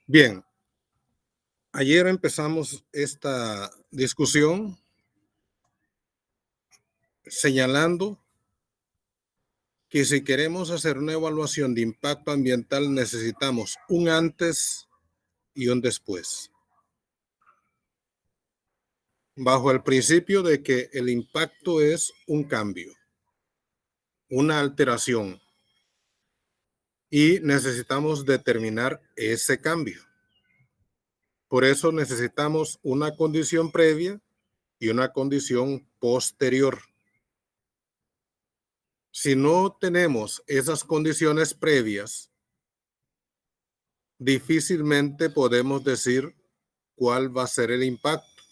Bien, ayer empezamos esta discusión señalando que si queremos hacer una evaluación de impacto ambiental necesitamos un antes y un después, bajo el principio de que el impacto es un cambio, una alteración, y necesitamos determinar ese cambio. Por eso necesitamos una condición previa y una condición posterior. Si no tenemos esas condiciones previas, difícilmente podemos decir cuál va a ser el impacto.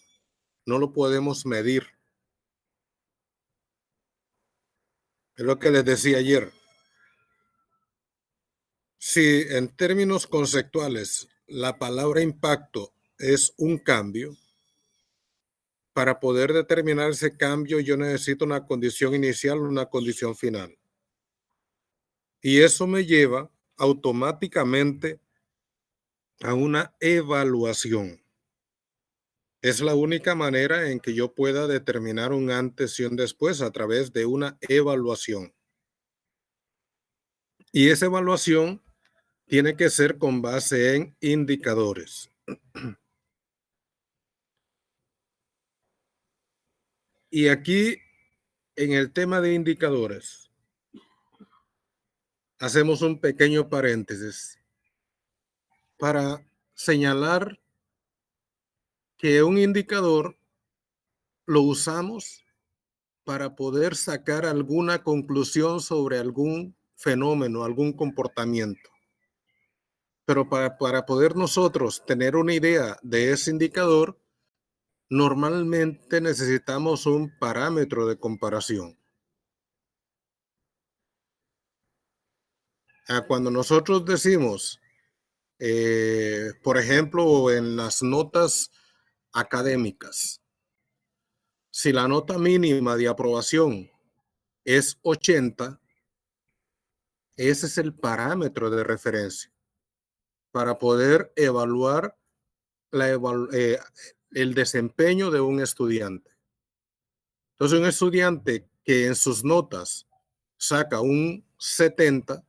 No lo podemos medir. Es lo que les decía ayer. Si en términos conceptuales la palabra impacto es un cambio, para poder determinar ese cambio yo necesito una condición inicial, una condición final. Y eso me lleva automáticamente a una evaluación. Es la única manera en que yo pueda determinar un antes y un después a través de una evaluación. Y esa evaluación tiene que ser con base en indicadores. Y aquí, en el tema de indicadores, hacemos un pequeño paréntesis para señalar que un indicador lo usamos para poder sacar alguna conclusión sobre algún fenómeno, algún comportamiento. Pero para poder nosotros tener una idea de ese indicador, normalmente necesitamos un parámetro de comparación. Cuando nosotros decimos, por ejemplo, en las notas académicas, si la nota mínima de aprobación es 80, ese es el parámetro de referencia para poder evaluar el desempeño de un estudiante. Entonces, un estudiante que en sus notas saca un 70,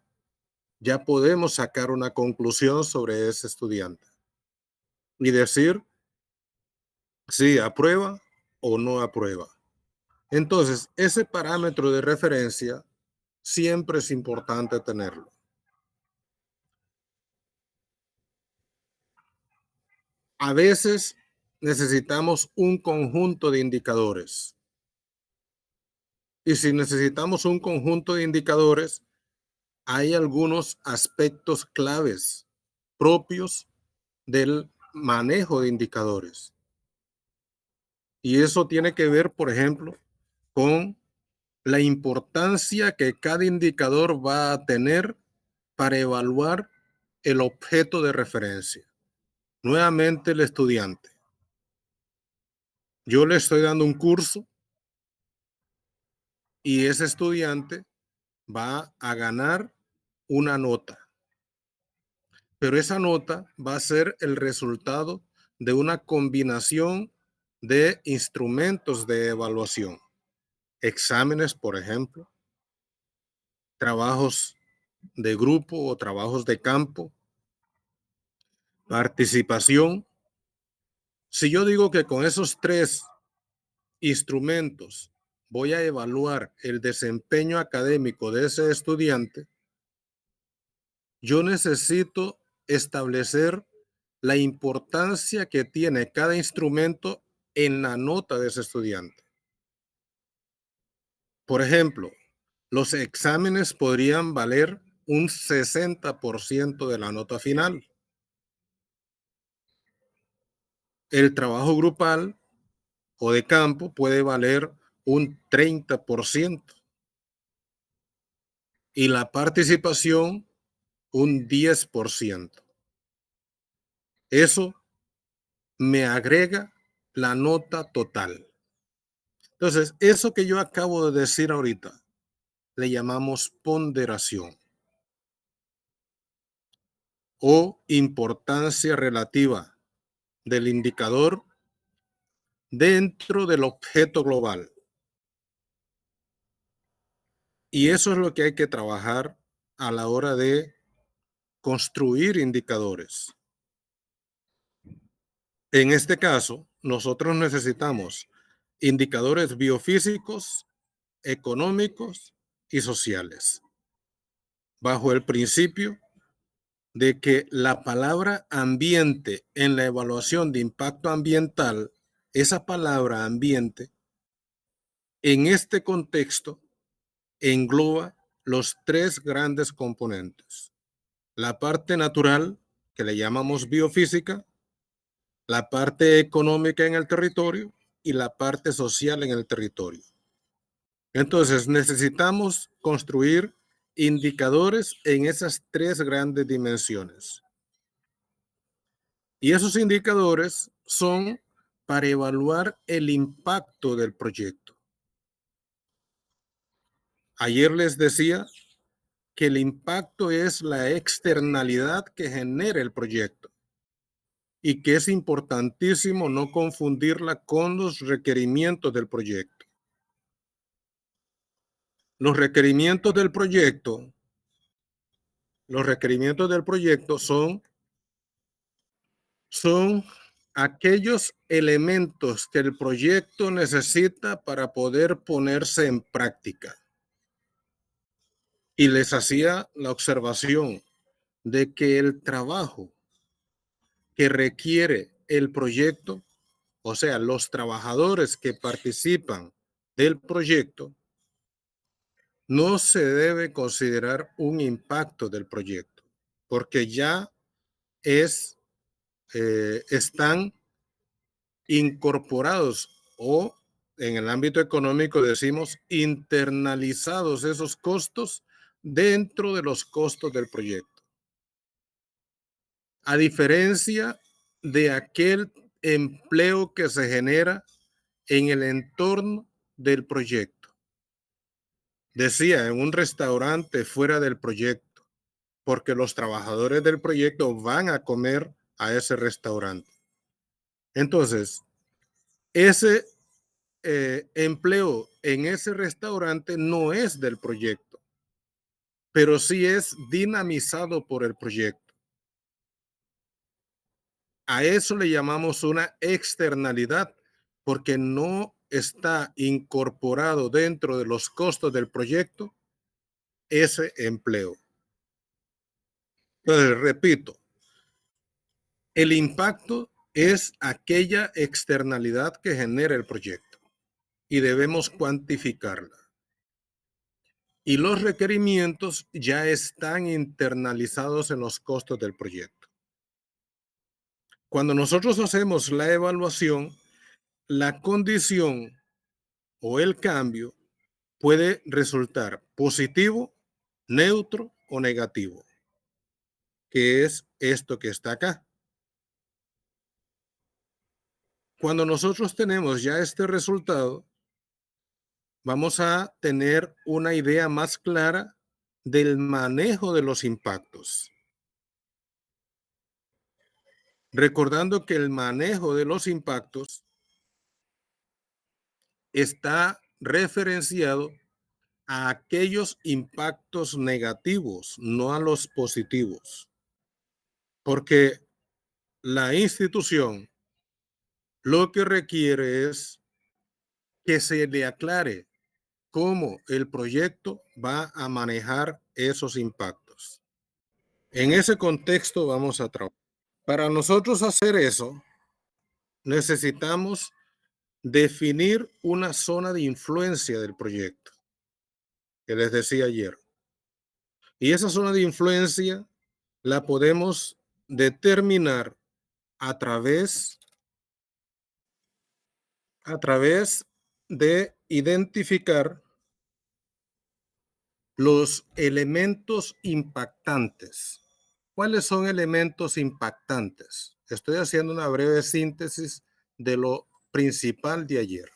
ya podemos sacar una conclusión sobre ese estudiante y decir si aprueba o no aprueba. Entonces, ese parámetro de referencia siempre es importante tenerlo. A veces necesitamos un conjunto de indicadores. Y si necesitamos un conjunto de indicadores, hay algunos aspectos claves propios del manejo de indicadores. Y eso tiene que ver, por ejemplo, con la importancia que cada indicador va a tener para evaluar el objeto de referencia. Nuevamente, el estudiante. Yo le estoy dando un curso y ese estudiante va a ganar una nota, pero esa nota va a ser el resultado de una combinación de instrumentos de evaluación, exámenes, por ejemplo, trabajos de grupo o trabajos de campo, participación. Si yo digo que con esos tres instrumentos voy a evaluar el desempeño académico de ese estudiante, yo necesito establecer la importancia que tiene cada instrumento en la nota de ese estudiante. Por ejemplo, los exámenes podrían valer un 60% de la nota final. El trabajo grupal o de campo puede valer un 30% y la participación un 10%. Eso me agrega la nota total. Entonces, eso que yo acabo de decir ahorita, le llamamos ponderación. o importancia relativa del indicador dentro del objeto global. Y eso es lo que hay que trabajar a la hora de construir indicadores. En este caso, nosotros necesitamos indicadores biofísicos, económicos y sociales, bajo el principio de que la palabra ambiente en la evaluación de impacto ambiental, esa palabra ambiente, en este contexto engloba los tres grandes componentes: la parte natural, que le llamamos biofísica, la parte económica en el territorio y la parte social en el territorio. Entonces, necesitamos construir indicadores en esas tres grandes dimensiones. Y esos indicadores son para evaluar el impacto del proyecto. Ayer les decía que el impacto es la externalidad que genera el proyecto y que es importantísimo no confundirla con los requerimientos del proyecto. Los requerimientos del proyecto, son aquellos elementos que el proyecto necesita para poder ponerse en práctica. Y les hacía la observación de que el trabajo que requiere el proyecto, o sea, los trabajadores que participan del proyecto, no se debe considerar un impacto del proyecto, porque ya están incorporados, o en el ámbito económico decimos internalizados esos costos dentro de los costos del proyecto. A diferencia de aquel empleo que se genera en el entorno del proyecto. Decía, en un restaurante fuera del proyecto, porque los trabajadores del proyecto van a comer a ese restaurante. Entonces, ese empleo en ese restaurante no es del proyecto, pero sí es dinamizado por el proyecto. A eso le llamamos una externalidad, porque no está incorporado dentro de los costos del proyecto ese empleo. Entonces, repito, el impacto es aquella externalidad que genera el proyecto y debemos cuantificarla. Y los requerimientos ya están internalizados en los costos del proyecto. Cuando nosotros hacemos la evaluación, la condición o el cambio puede resultar positivo, neutro o negativo, que es esto que está acá. Cuando nosotros tenemos ya este resultado, vamos a tener una idea más clara del manejo de los impactos. Recordando que el manejo de los impactos está referenciado a aquellos impactos negativos, no a los positivos, porque la institución lo que requiere es que se le aclare cómo el proyecto va a manejar esos impactos. En ese contexto vamos a trabajar. Para nosotros hacer eso, necesitamos definir una zona de influencia del proyecto, que les decía ayer. Y esa zona de influencia la podemos determinar a través, de identificar los elementos impactantes. ¿Cuáles son elementos impactantes? Estoy haciendo una breve síntesis de lo principal de ayer.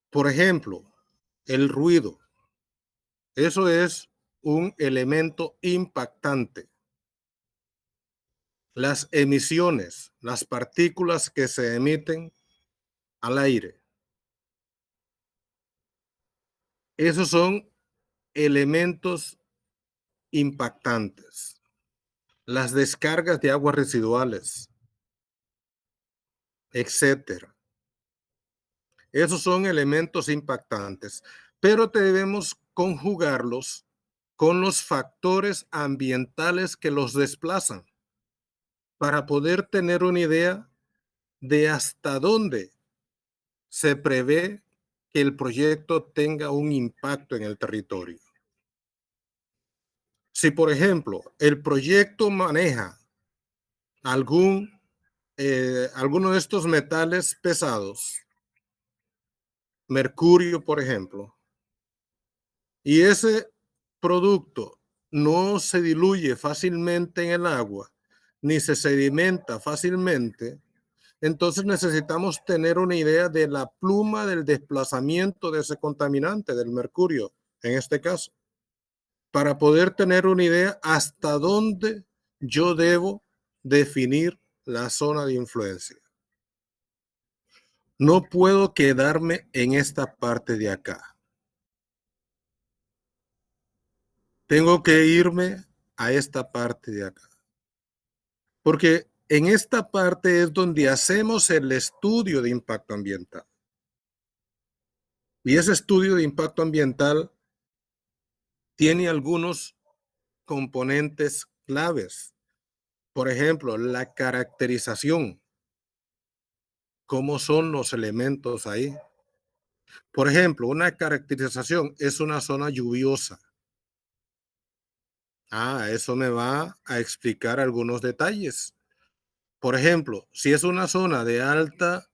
Por ejemplo, el ruido. Eso es un elemento impactante. las emisiones, las partículas que se emiten al aire. Esos son elementos impactantes. Las descargas de aguas residuales, etcétera. Esos son elementos impactantes, pero debemos conjugarlos con los factores ambientales que los desplazan para poder tener una idea de hasta dónde se prevé que el proyecto tenga un impacto en el territorio. Si, por ejemplo, el proyecto maneja algún, alguno de estos metales pesados, mercurio, por ejemplo, y ese producto no se diluye fácilmente en el agua, ni se sedimenta fácilmente, entonces necesitamos tener una idea de la pluma del desplazamiento de ese contaminante, del mercurio, en este caso, para poder tener una idea hasta dónde yo debo definir la zona de influencia. No puedo quedarme en esta parte de acá. Tengo que irme a esta parte de acá. Porque en esta parte es donde hacemos el estudio de impacto ambiental. Y ese estudio de impacto ambiental tiene algunos componentes claves. Por ejemplo, la caracterización. ¿Cómo son los elementos ahí? Por ejemplo, una caracterización es una zona lluviosa. Eso me va a explicar algunos detalles. Por ejemplo, si es una zona de alta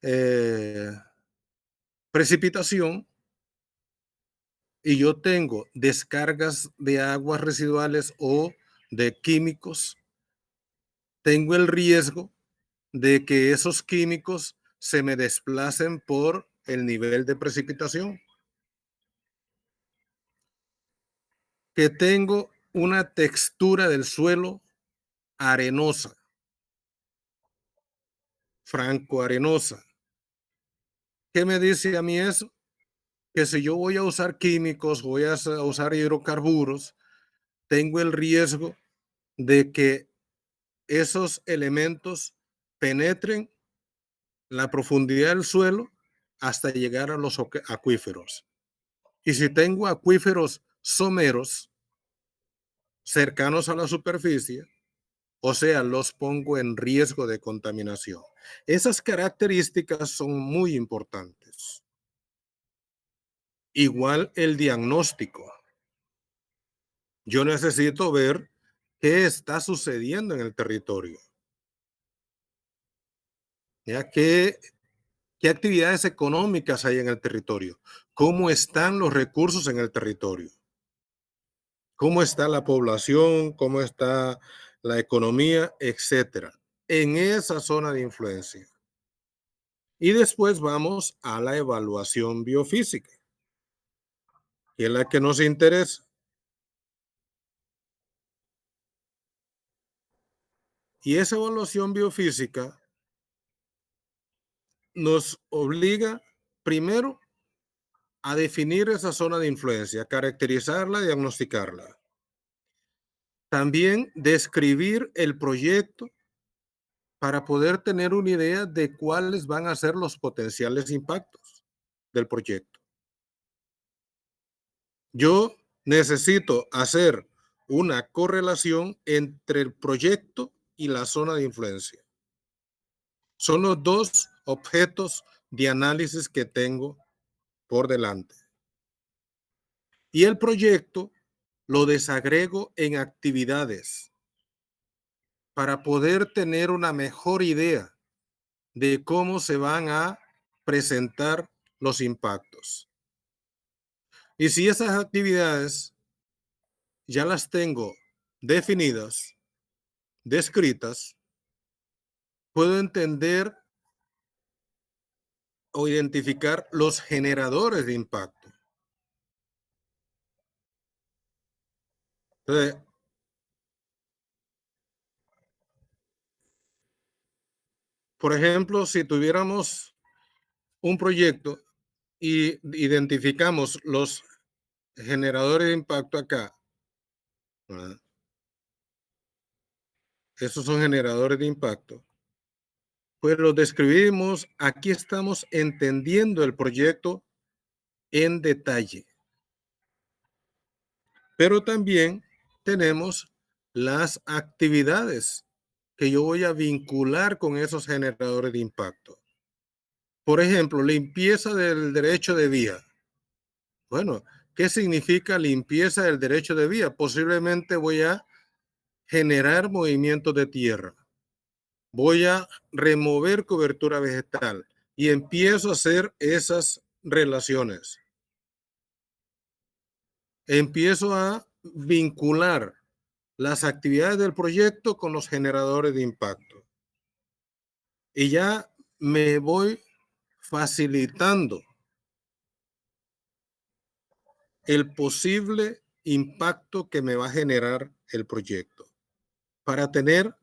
eh, precipitación y yo tengo descargas de aguas residuales o de químicos, tengo el riesgo de que esos químicos se me desplacen por el nivel de precipitación. Que tengo una textura del suelo arenosa, franco arenosa. ¿Qué me dice a mí eso? Que si yo voy a usar químicos, voy a usar hidrocarburos, tengo el riesgo de que esos elementos penetren la profundidad del suelo hasta llegar a los acuíferos. Y si tengo acuíferos someros cercanos a la superficie, o sea, los pongo en riesgo de contaminación. Esas características son muy importantes. Igual el diagnóstico. Yo necesito ver qué está sucediendo en el territorio. ¿Ya? ¿Qué actividades económicas hay en el territorio? ¿Cómo están los recursos en el territorio? ¿Cómo está la población? ¿Cómo está la economía? Etcétera. En esa zona de influencia. Y después vamos a la evaluación biofísica, que es la que nos interesa. Y esa evaluación biofísica nos obliga primero a definir esa zona de influencia, caracterizarla, diagnosticarla. También describir el proyecto para poder tener una idea de cuáles van a ser los potenciales impactos del proyecto. Yo necesito hacer una correlación entre el proyecto y la zona de influencia. Son los dos objetos de análisis que tengo por delante. Y el proyecto lo desagrego en actividades para poder tener una mejor idea de cómo se van a presentar los impactos. Y si esas actividades ya las tengo definidas, descritas, puedo entender o identificar los generadores de impacto. Entonces, Por ejemplo, si tuviéramos un proyecto y identificamos los generadores de impacto acá, ¿verdad? Esos son generadores de impacto. Pues los describimos, aquí estamos entendiendo el proyecto en detalle, pero también tenemos las actividades que yo voy a vincular con esos generadores de impacto. Por ejemplo, limpieza del derecho de vía. Bueno, ¿qué significa limpieza del derecho de vía? Posiblemente voy a generar movimientos de tierra, voy a remover cobertura vegetal y empiezo a hacer esas relaciones. Empiezo a vincular las actividades del proyecto con los generadores de impacto. Y ya me voy facilitando el posible impacto que me va a generar el proyecto para tener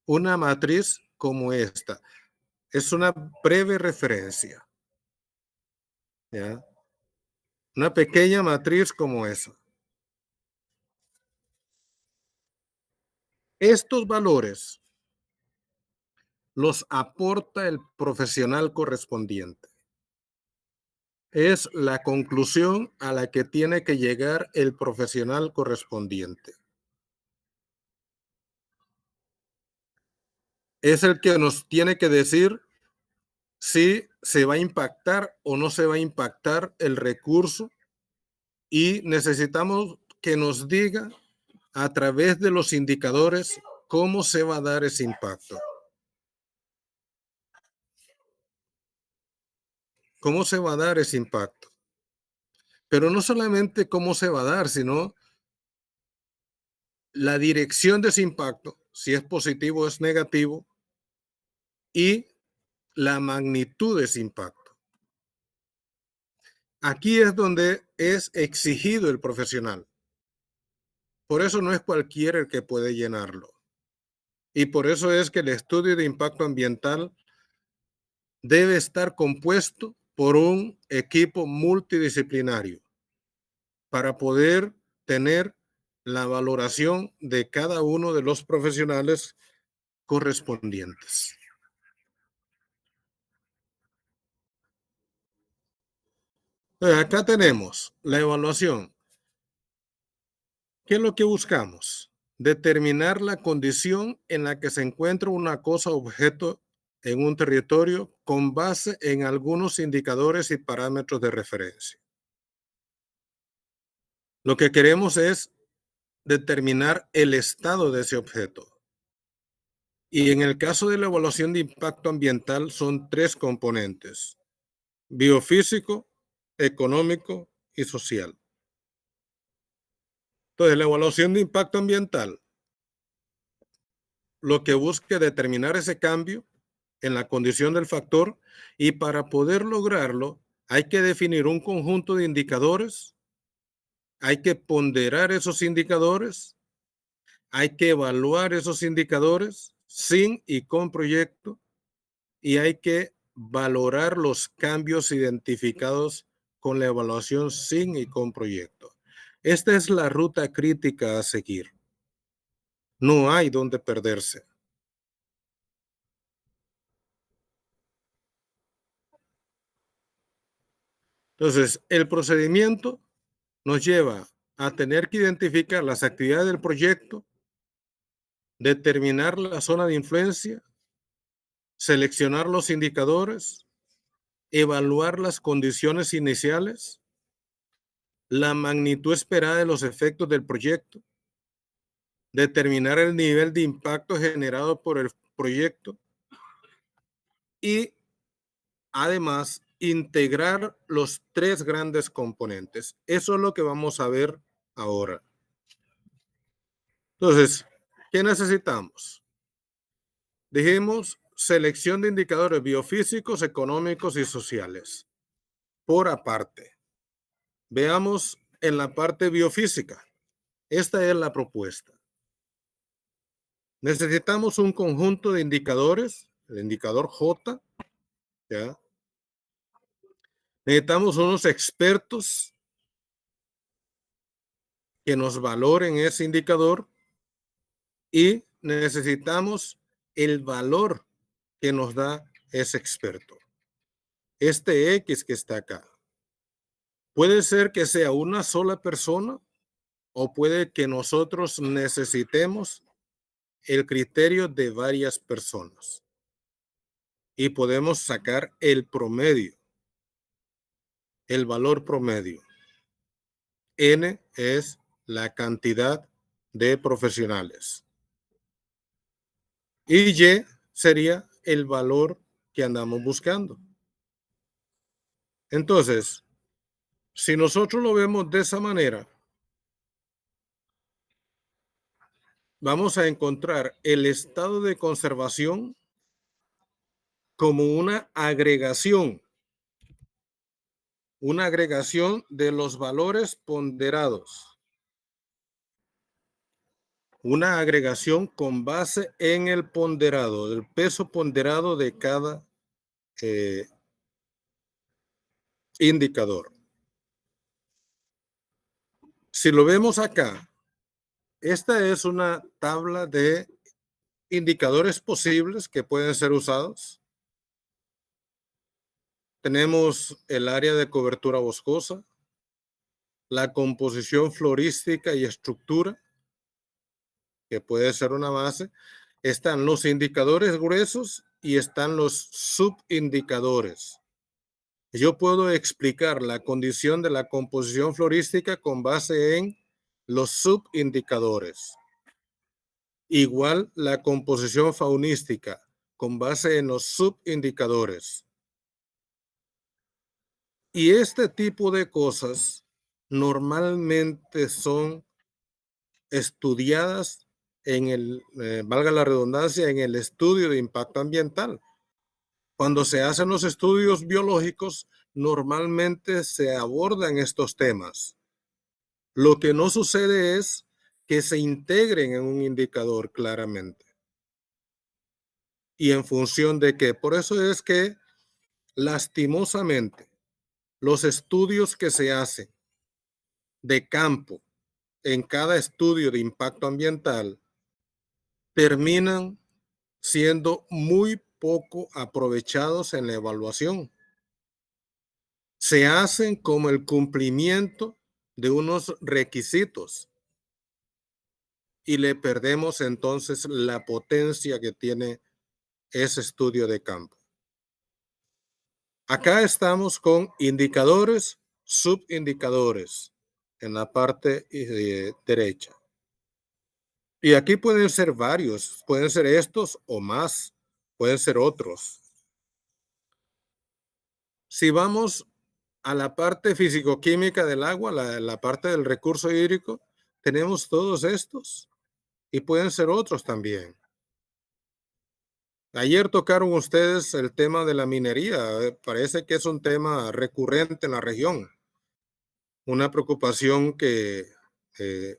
una matriz como esta. Es una breve referencia, ¿ya? Una pequeña matriz como esa. Estos valores los aporta el profesional correspondiente. Es la conclusión a la que tiene que llegar el profesional correspondiente. Es el que nos tiene que decir si se va a impactar o no se va a impactar el recurso, y necesitamos que nos diga a través de los indicadores cómo se va a dar ese impacto. ¿Cómo se va a dar ese impacto? Pero no solamente cómo se va a dar, sino la dirección de ese impacto, si es positivo o es negativo, y la magnitud de ese impacto. Aquí es donde es exigido el profesional. Por eso no es cualquiera el que puede llenarlo. Y por eso es que el estudio de impacto ambiental debe estar compuesto por un equipo multidisciplinario para poder tener la valoración de cada uno de los profesionales correspondientes. Acá tenemos la evaluación. ¿Qué es lo que buscamos? Determinar la condición en la que se encuentra una cosa o objeto en un territorio con base en algunos indicadores y parámetros de referencia. Lo que queremos es determinar el estado de ese objeto. Y en el caso de la evaluación de impacto ambiental son tres componentes: biofísico, económico y social. Entonces, la evaluación de impacto ambiental lo que busca es determinar ese cambio en la condición del factor, y para poder lograrlo hay que definir un conjunto de indicadores, hay que ponderar esos indicadores, hay que evaluar esos indicadores sin y con proyecto, y hay que valorar los cambios identificados con la evaluación sin y con proyecto. Esta es la ruta crítica a seguir. No hay donde perderse. Entonces, el procedimiento nos lleva a tener que identificar las actividades del proyecto, determinar la zona de influencia, seleccionar los indicadores, evaluar las condiciones iniciales, la magnitud esperada de los efectos del proyecto, determinar el nivel de impacto generado por el proyecto y además integrar los tres grandes componentes. Eso es lo que vamos a ver ahora. Entonces, ¿qué necesitamos? Dijimos selección de indicadores biofísicos, económicos y sociales. Por aparte, veamos en la parte biofísica. Esta es la propuesta. Necesitamos un conjunto de indicadores el indicador J, ¿ya? Necesitamos unos expertos que nos valoren ese indicador y necesitamos el valor que nos da ese experto. Este X que está acá, puede ser que sea una sola persona o puede que nosotros necesitemos el criterio de varias personas y podemos sacar el promedio, el valor promedio. N es la cantidad de profesionales y Y sería el valor que andamos buscando. Entonces, si nosotros lo vemos de esa manera, vamos a encontrar el estado de conservación como una agregación de los valores ponderados, una agregación con base en el ponderado, el peso ponderado de cada eh, indicador. Si lo vemos acá, esta es una tabla de indicadores posibles que pueden ser usados. Tenemos el área de cobertura boscosa, la composición florística y estructura, que puede ser una base. Están los indicadores gruesos y están los subindicadores. Yo puedo explicar la condición de la composición florística con base en los subindicadores. Igual la composición faunística con base en los subindicadores. Y este tipo de cosas normalmente son estudiadas en el, valga la redundancia, en el estudio de impacto ambiental. Cuando se hacen los estudios biológicos, normalmente se abordan estos temas. Lo que no sucede es que se integren en un indicador claramente. ¿Y en función de qué? Por eso es que, lastimosamente, los estudios que se hacen de campo en cada estudio de impacto ambiental terminan siendo muy poco aprovechados en la evaluación. Se hacen como el cumplimiento de unos requisitos y le perdemos entonces la potencia que tiene ese estudio de campo. Acá estamos con indicadores, subindicadores en la parte derecha. Y aquí pueden ser varios, pueden ser estos o más, pueden ser otros. Si vamos a la parte físico-química del agua, la parte del recurso hídrico, tenemos todos estos y pueden ser otros también. Ayer tocaron ustedes el tema de la minería. Parece que es un tema recurrente en la región, una preocupación que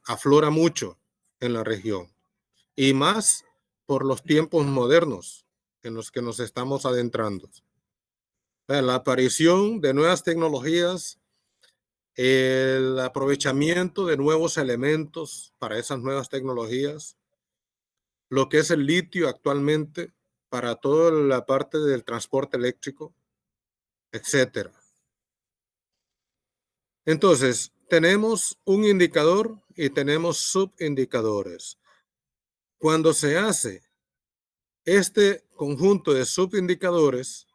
aflora mucho en la región y más por los tiempos modernos en los que nos estamos adentrando. La aparición de nuevas tecnologías, el aprovechamiento de nuevos elementos para esas nuevas tecnologías, lo que es el litio actualmente para toda la parte del transporte eléctrico, etcétera. Entonces, tenemos un indicador y tenemos subindicadores. Cuando se hace este conjunto de subindicadores,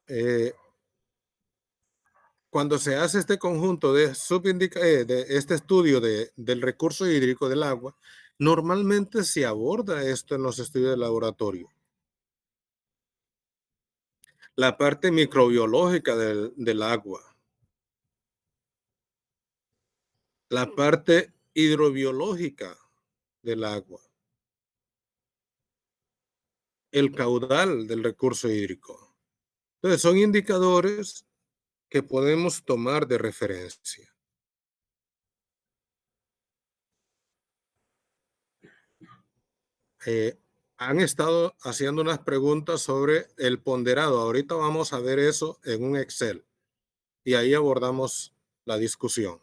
eh, cuando se hace este conjunto de de este estudio del recurso hídrico del agua, normalmente se aborda esto en los estudios de laboratorio. La parte microbiológica del agua, la parte hidrobiológica del agua, el caudal del recurso hídrico. Entonces, son indicadores que podemos tomar de referencia. han estado haciendo unas preguntas sobre el ponderado. Ahorita vamos a ver eso en un Excel y ahí abordamos la discusión.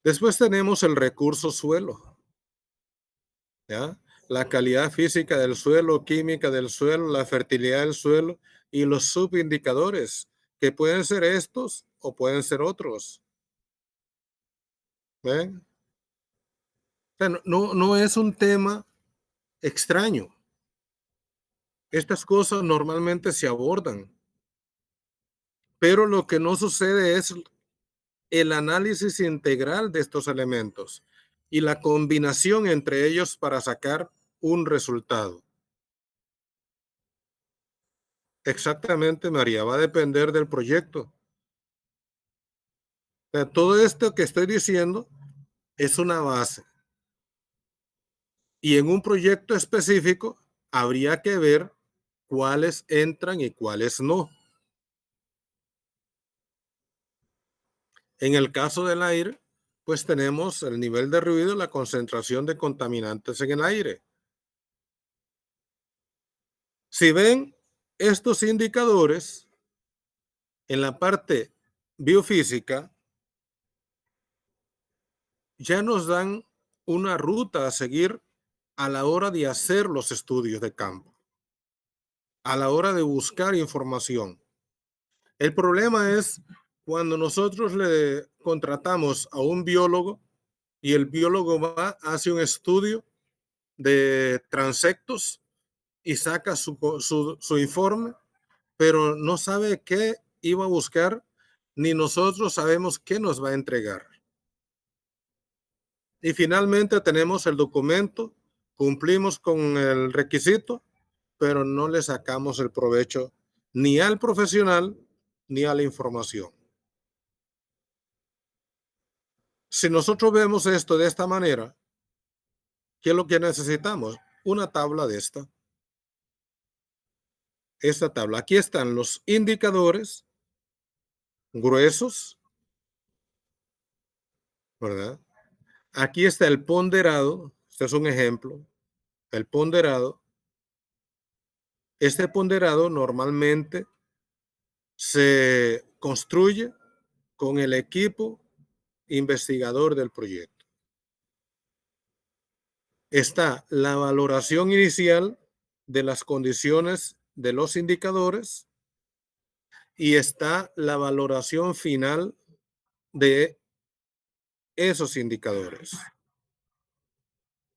Después tenemos el recurso suelo, ¿ya? La calidad física del suelo, química del suelo, la fertilidad del suelo y los subindicadores, que pueden ser estos o pueden ser otros. ¿Ven? O sea, no es un tema extraño. Estas cosas normalmente se abordan, pero lo que no sucede es el análisis integral de estos elementos y la combinación entre ellos para sacar un resultado. Exactamente, María, va a depender del proyecto. O sea, todo esto que estoy diciendo es una base y en un proyecto específico habría que ver cuáles entran y cuáles no. En el caso del aire, pues tenemos el nivel de ruido y la concentración de contaminantes en el aire. Si ven estos indicadores en la parte biofísica, ya nos dan una ruta a seguir a la hora de hacer los estudios de campo, a la hora de buscar información. El problema es cuando nosotros le contratamos a un biólogo y el biólogo va, hace un estudio de transectos y saca su informe, pero no sabe qué iba a buscar, ni nosotros sabemos qué nos va a entregar. Y finalmente tenemos el documento, cumplimos con el requisito, pero no le sacamos el provecho ni al profesional ni a la información. Si nosotros vemos esto de esta manera, ¿qué es lo que necesitamos? Una tabla de esta tabla. Aquí están los indicadores gruesos, ¿verdad? Aquí está el ponderado, este es un ejemplo, el ponderado. Este ponderado normalmente se construye con el equipo investigador del proyecto. Está la valoración inicial de las condiciones de los indicadores y está la valoración final de esos indicadores.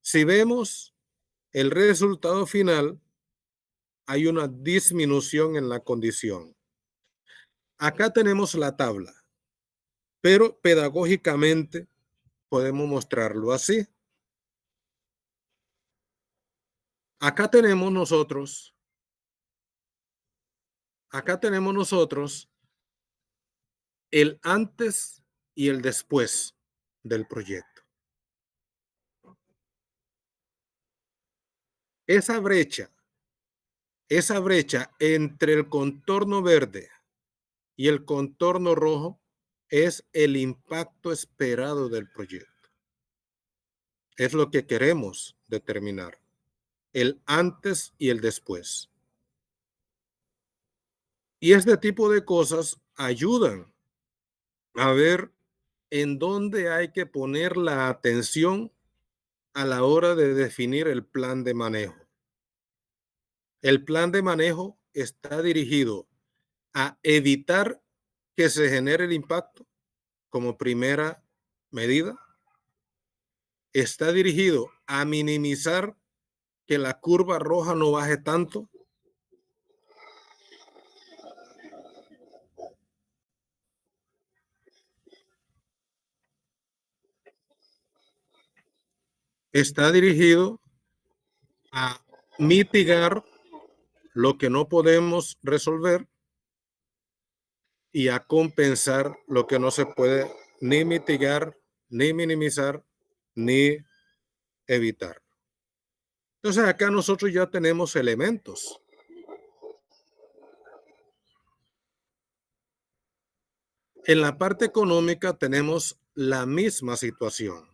Si vemos el resultado final, hay una disminución en la condición. Acá tenemos la tabla, pero pedagógicamente podemos mostrarlo así. Acá tenemos nosotros el antes y el después del proyecto. Esa brecha, esa brecha entre el contorno verde y el contorno rojo es el impacto esperado del proyecto. Es lo que queremos determinar, el antes y el después. Y este tipo de cosas ayudan a ver en dónde hay que poner la atención a la hora de definir el plan de manejo. El plan de manejo está dirigido a evitar que se genere el impacto como primera medida. Está dirigido a minimizar que la curva roja no baje tanto. Está dirigido a mitigar lo que no podemos resolver y a compensar lo que no se puede ni mitigar, ni minimizar, ni evitar. Entonces acá nosotros ya tenemos elementos. En la parte económica tenemos la misma situación.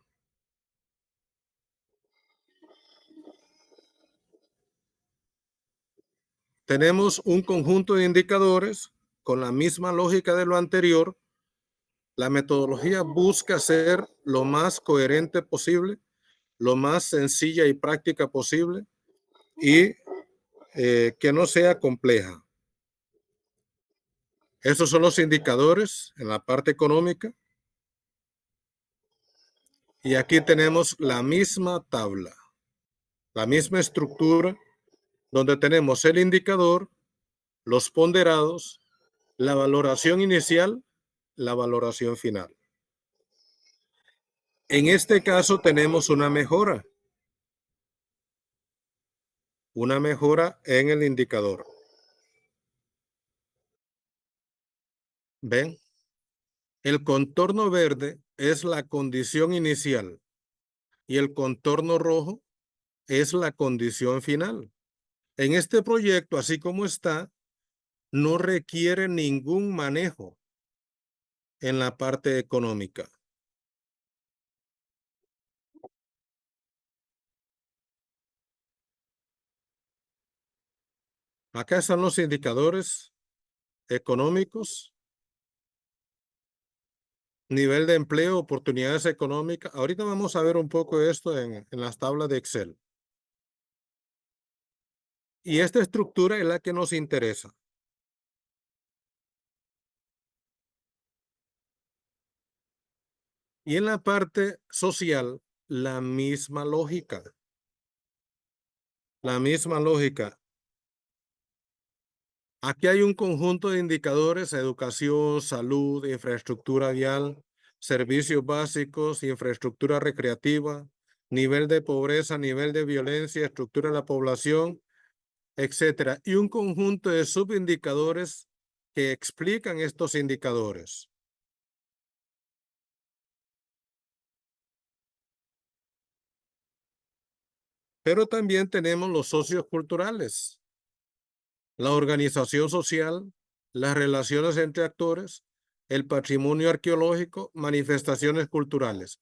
Tenemos un conjunto de indicadores con la misma lógica de lo anterior. La metodología busca ser lo más coherente posible, lo más sencilla y práctica posible y que no sea compleja. Estos son los indicadores en la parte económica y aquí tenemos la misma tabla, la misma estructura donde tenemos el indicador, los ponderados, la valoración inicial, la valoración final. En este caso tenemos una mejora en el indicador. ¿Ven? El contorno verde es la condición inicial y el contorno rojo es la condición final. En este proyecto, así como está, no requiere ningún manejo en la parte económica. Acá están los indicadores económicos, nivel de empleo, oportunidades económicas. Ahorita vamos a ver un poco esto en las tablas de Excel. Y esta estructura es la que nos interesa. Y en la parte social, la misma lógica. La misma lógica. Aquí hay un conjunto de indicadores: educación, salud, infraestructura vial, servicios básicos, infraestructura recreativa, nivel de pobreza, nivel de violencia, estructura de la población, etcétera. Y un conjunto de subindicadores que explican estos indicadores. Pero también tenemos los socios culturales, la organización social, las relaciones entre actores, el patrimonio arqueológico, manifestaciones culturales.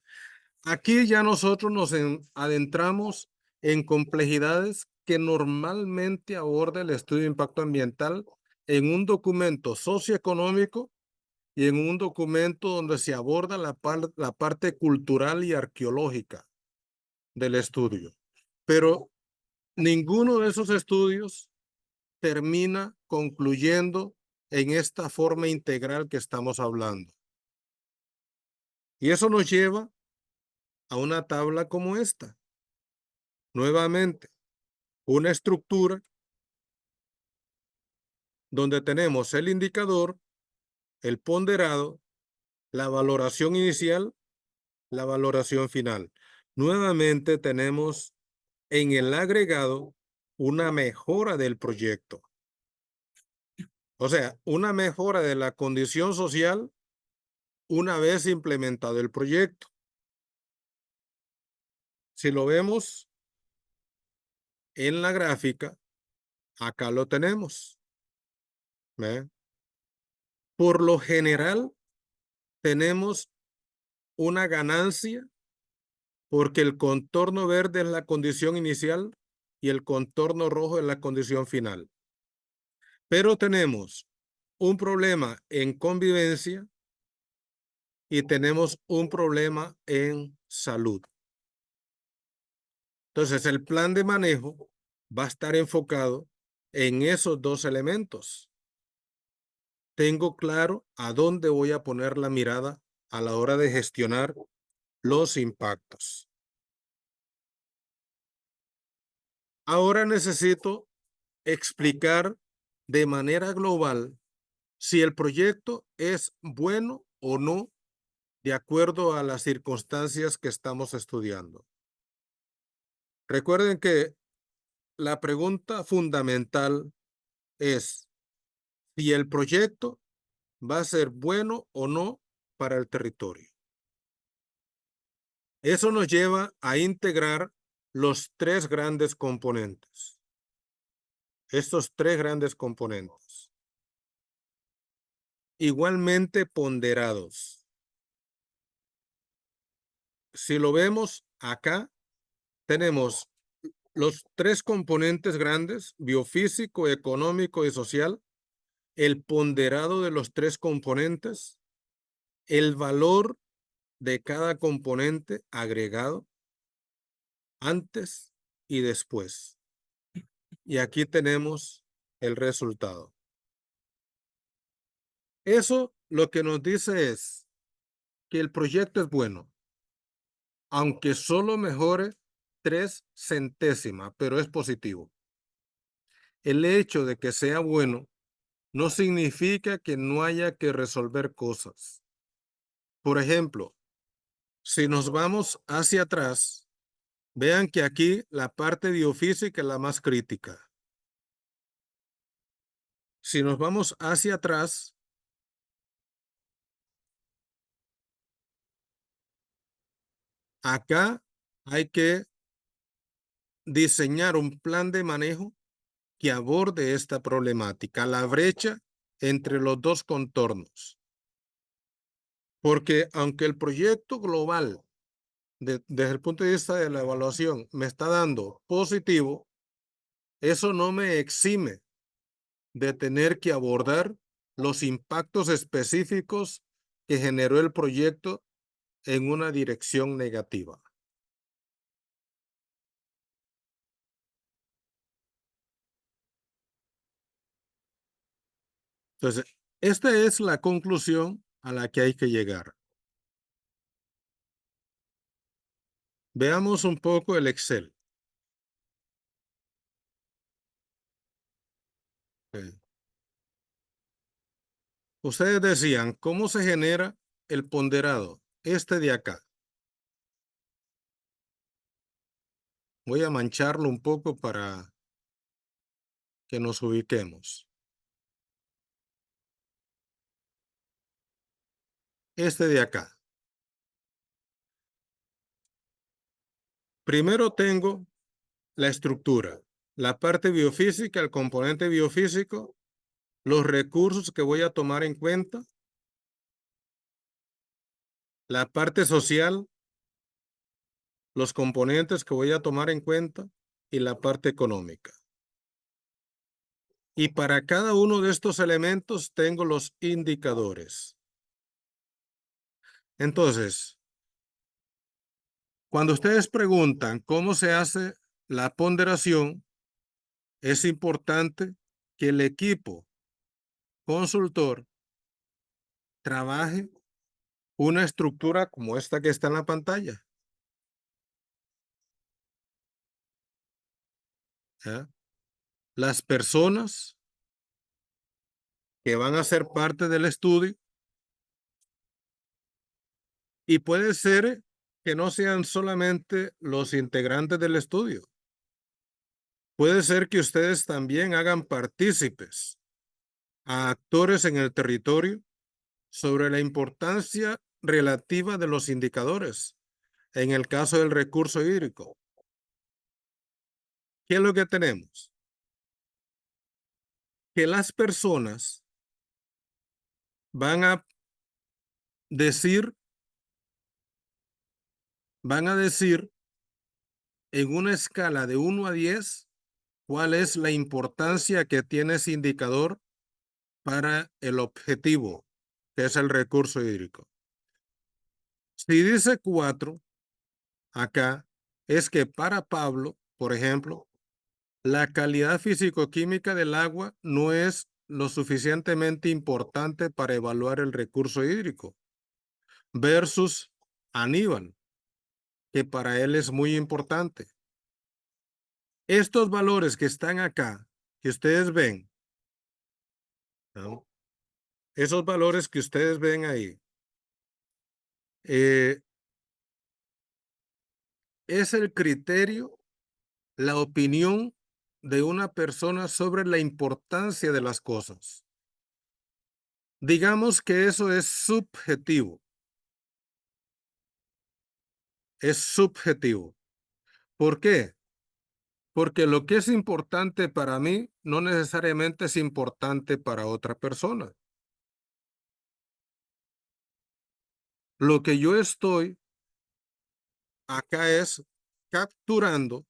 Aquí ya nosotros nos adentramos en complejidades que normalmente aborda el estudio de impacto ambiental en un documento socioeconómico y en un documento donde se aborda la parte cultural y arqueológica del estudio. Pero ninguno de esos estudios termina concluyendo en esta forma integral que estamos hablando. Y eso nos lleva a una tabla como esta. Nuevamente, una estructura donde tenemos el indicador, el ponderado, la valoración inicial, la valoración final. Nuevamente tenemos en el agregado una mejora del proyecto. O sea, una mejora de la condición social una vez implementado el proyecto. Si lo vemos en la gráfica, acá lo tenemos. ¿Ve? Por lo general, tenemos una ganancia porque el contorno verde es la condición inicial y el contorno rojo es la condición final. Pero tenemos un problema en convivencia y tenemos un problema en salud. Entonces, el plan de manejo va a estar enfocado en esos dos elementos. Tengo claro a dónde voy a poner la mirada a la hora de gestionar los impactos. Ahora necesito explicar de manera global si el proyecto es bueno o no de acuerdo a las circunstancias que estamos estudiando. Recuerden que la pregunta fundamental es si el proyecto va a ser bueno o no para el territorio. Eso nos lleva a integrar los tres grandes componentes. Estos tres grandes componentes. Igualmente ponderados. Si lo vemos acá, tenemos los tres componentes grandes, biofísico, económico y social, el ponderado de los tres componentes, el valor de cada componente agregado antes y después. Y aquí tenemos el resultado. Eso lo que nos dice es que el proyecto es bueno, aunque solo mejore 3 centésimas, pero es positivo. El hecho de que sea bueno no significa que no haya que resolver cosas. Por ejemplo, si nos vamos hacia atrás, vean que aquí la parte biofísica es la más crítica. Si nos vamos hacia atrás, acá hay que diseñar un plan de manejo que aborde esta problemática, la brecha entre los dos contornos. Porque aunque el proyecto global, desde el punto de vista de la evaluación, me está dando positivo, eso no me exime de tener que abordar los impactos específicos que generó el proyecto en una dirección negativa. Entonces, esta es la conclusión a la que hay que llegar. Veamos un poco el Excel. Ok. Ustedes decían, ¿cómo se genera el ponderado? Este de acá. Voy a mancharlo un poco para que nos ubiquemos. Este de acá. Primero tengo la estructura, la parte biofísica, el componente biofísico, los recursos que voy a tomar en cuenta, la parte social, los componentes que voy a tomar en cuenta y la parte económica. Y para cada uno de estos elementos tengo los indicadores. Entonces, cuando ustedes preguntan cómo se hace la ponderación, es importante que el equipo consultor trabaje una estructura como esta que está en la pantalla. ¿Ya? Las personas que van a ser parte del estudio, y puede ser que no sean solamente los integrantes del estudio. Puede ser que ustedes también hagan partícipes a actores en el territorio sobre la importancia relativa de los indicadores en el caso del recurso hídrico. ¿Qué es lo que tenemos? Que las personas van a decir, van a decir en una escala de 1 a 10 cuál es la importancia que tiene ese indicador para el objetivo, que es el recurso hídrico. Si dice 4, acá es que para Pablo, por ejemplo, la calidad físico-química del agua no es lo suficientemente importante para evaluar el recurso hídrico, versus Aníbal, que para él es muy importante. Estos valores que están acá, que ustedes ven, ¿no? Esos valores que ustedes ven ahí, eh, es el criterio, la opinión de una persona sobre la importancia de las cosas. Digamos que eso es subjetivo, es subjetivo. ¿Por qué? Porque lo que es importante para mí no necesariamente es importante para otra persona. Lo que yo estoy acá es capturando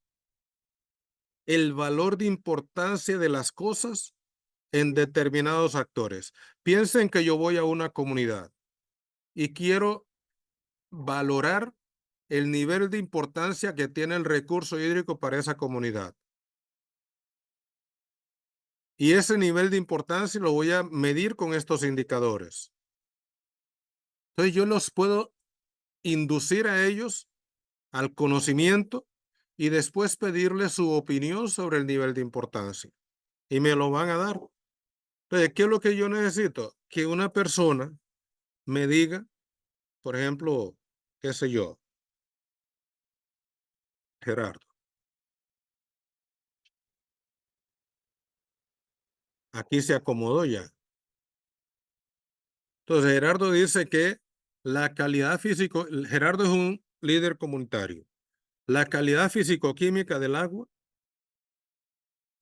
el valor de importancia de las cosas en determinados actores. Piensen que yo voy a una comunidad y quiero valorar el nivel de importancia que tiene el recurso hídrico para esa comunidad. Y ese nivel de importancia lo voy a medir con estos indicadores. Entonces yo los puedo inducir a ellos al conocimiento y después pedirles su opinión sobre el nivel de importancia. Y me lo van a dar. Entonces, ¿qué es lo que yo necesito? Que una persona me diga, por ejemplo, qué sé yo, Gerardo, aquí se acomodó ya. Entonces, Gerardo dice que la calidad físico, Gerardo es un líder comunitario. La calidad físico-química del agua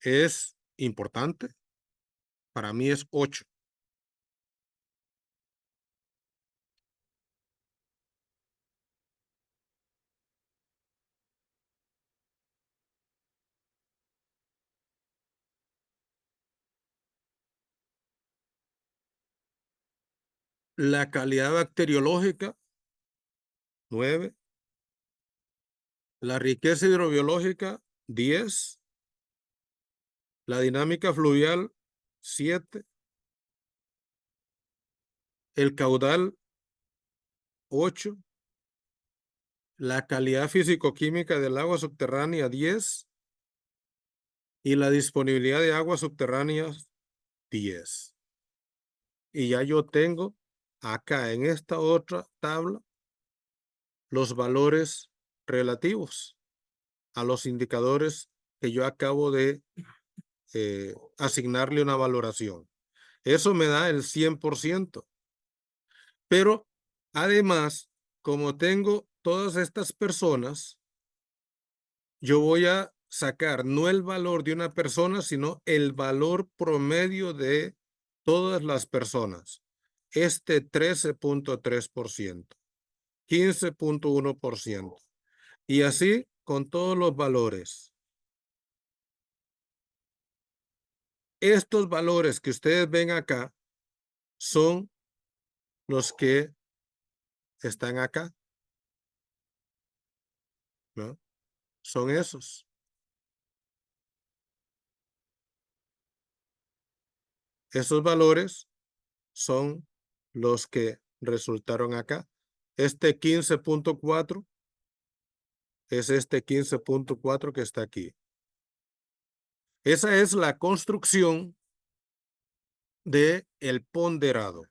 es importante. Para mí es 8. La calidad bacteriológica, 9. La riqueza hidrobiológica, 10. La dinámica fluvial, 7. El caudal, 8. La calidad físico-química del agua subterránea, 10. Y la disponibilidad de aguas subterráneas, 10. Y ya yo tengo acá en esta otra tabla los valores relativos a los indicadores que yo acabo de asignarle una valoración. Eso me da el 100%. Pero además, como tengo todas estas personas, yo voy a sacar no el valor de una persona, sino el valor promedio de todas las personas. Este 13.3%, 15.1%. Y así con todos los valores. Estos valores que ustedes ven acá son los que están acá, ¿no? Son esos. Esos valores son los que resultaron acá. Este 15.4 es este 15.4 que está aquí. Esa es la construcción de el ponderado.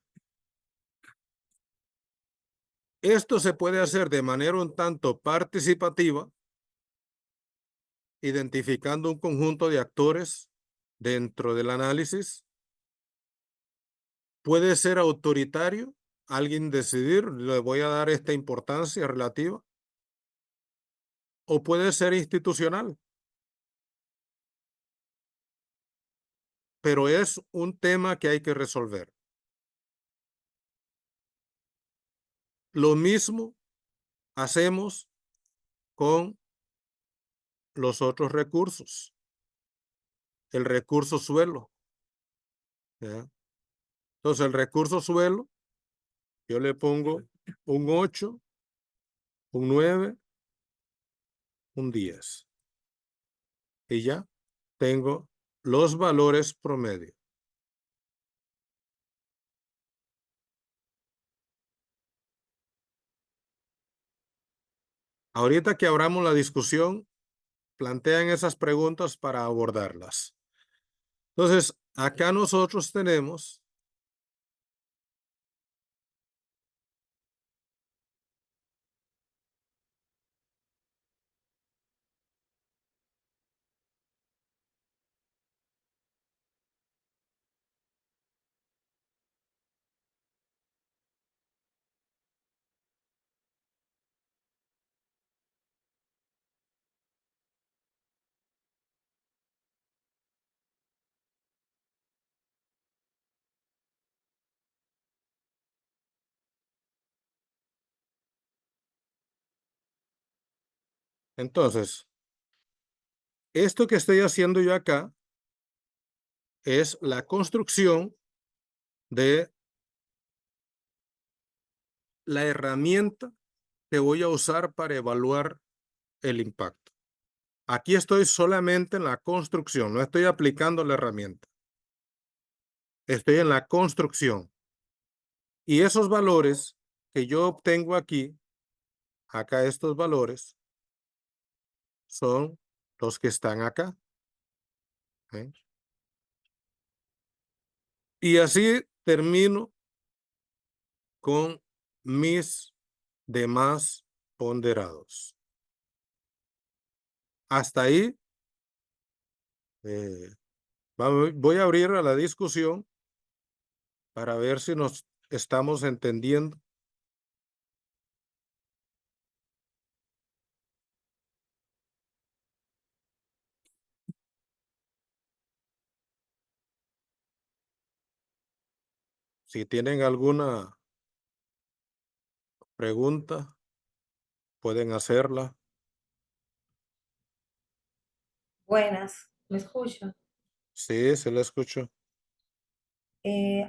Esto se puede hacer de manera un tanto participativa, identificando un conjunto de actores dentro del análisis. Puede ser autoritario, alguien decidir, le voy a dar esta importancia relativa, o puede ser institucional, pero es un tema que hay que resolver. Lo mismo hacemos con los otros recursos. El recurso suelo, ¿ya? Entonces, el recurso suelo, yo le pongo un 8, un 9, un 10. Y ya tengo los valores promedio. Ahorita que abramos la discusión, plantean esas preguntas para abordarlas. Entonces, acá nosotros tenemos entonces Esto que estoy haciendo yo acá es la construcción de la herramienta que voy a usar para evaluar el impacto. Aquí estoy solamente en la construcción, no estoy aplicando la herramienta. Estoy en la construcción. Y esos valores que yo obtengo aquí, acá estos valores, son los que están acá. ¿Eh? Y así termino con mis demás ponderados. Hasta ahí eh, voy a abrir a la discusión para ver si nos estamos entendiendo. Si tienen alguna pregunta, pueden hacerla. Buenas, ¿me escuchan? Sí, se la escucho.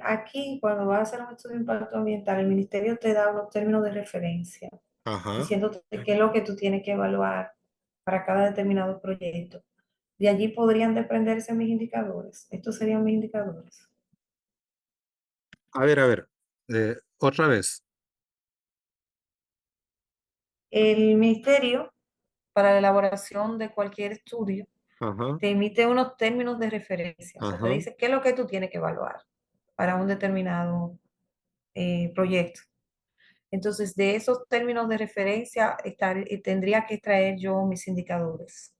Aquí, cuando vas a hacer un estudio de impacto ambiental, el ministerio te da unos términos de referencia, Ajá. diciéndote qué es lo que tú tienes que evaluar para cada determinado proyecto. De allí podrían desprenderse mis indicadores. Estos serían mis indicadores. A ver, otra vez. El ministerio, para la elaboración de cualquier estudio, Ajá, te emite unos términos de referencia. O sea, te ajá. dice qué es lo que tú tienes que evaluar para un determinado proyecto. Entonces, de esos términos de referencia, tendría que extraer yo mis indicadores.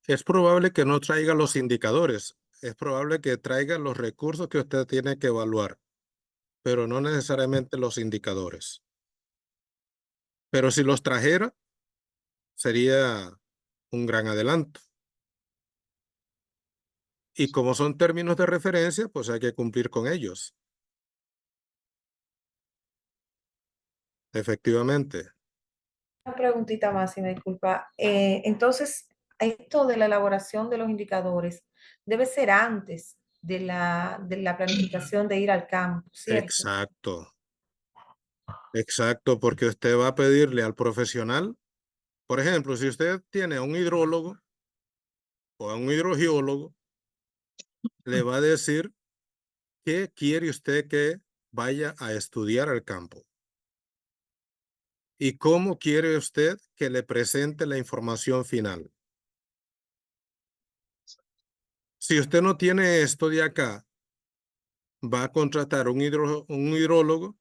Es probable que no traiga los indicadores. Es probable que traiga los recursos que usted tiene que evaluar, pero no necesariamente los indicadores. Pero si los trajera, sería un gran adelanto. Y como son términos de referencia, pues hay que cumplir con ellos. Efectivamente. Una preguntita más, si me disculpa. Entonces, esto de la elaboración de los indicadores debe ser antes de la planificación de ir al campo, ¿cierto? Exacto, exacto, porque usted va a pedirle al profesional, por ejemplo, si usted tiene a un hidrólogo o a un hidrogeólogo, le va a decir qué quiere usted que vaya a estudiar al campo y cómo quiere usted que le presente la información final. Si usted no tiene esto de acá, va a contratar un hidrólogo,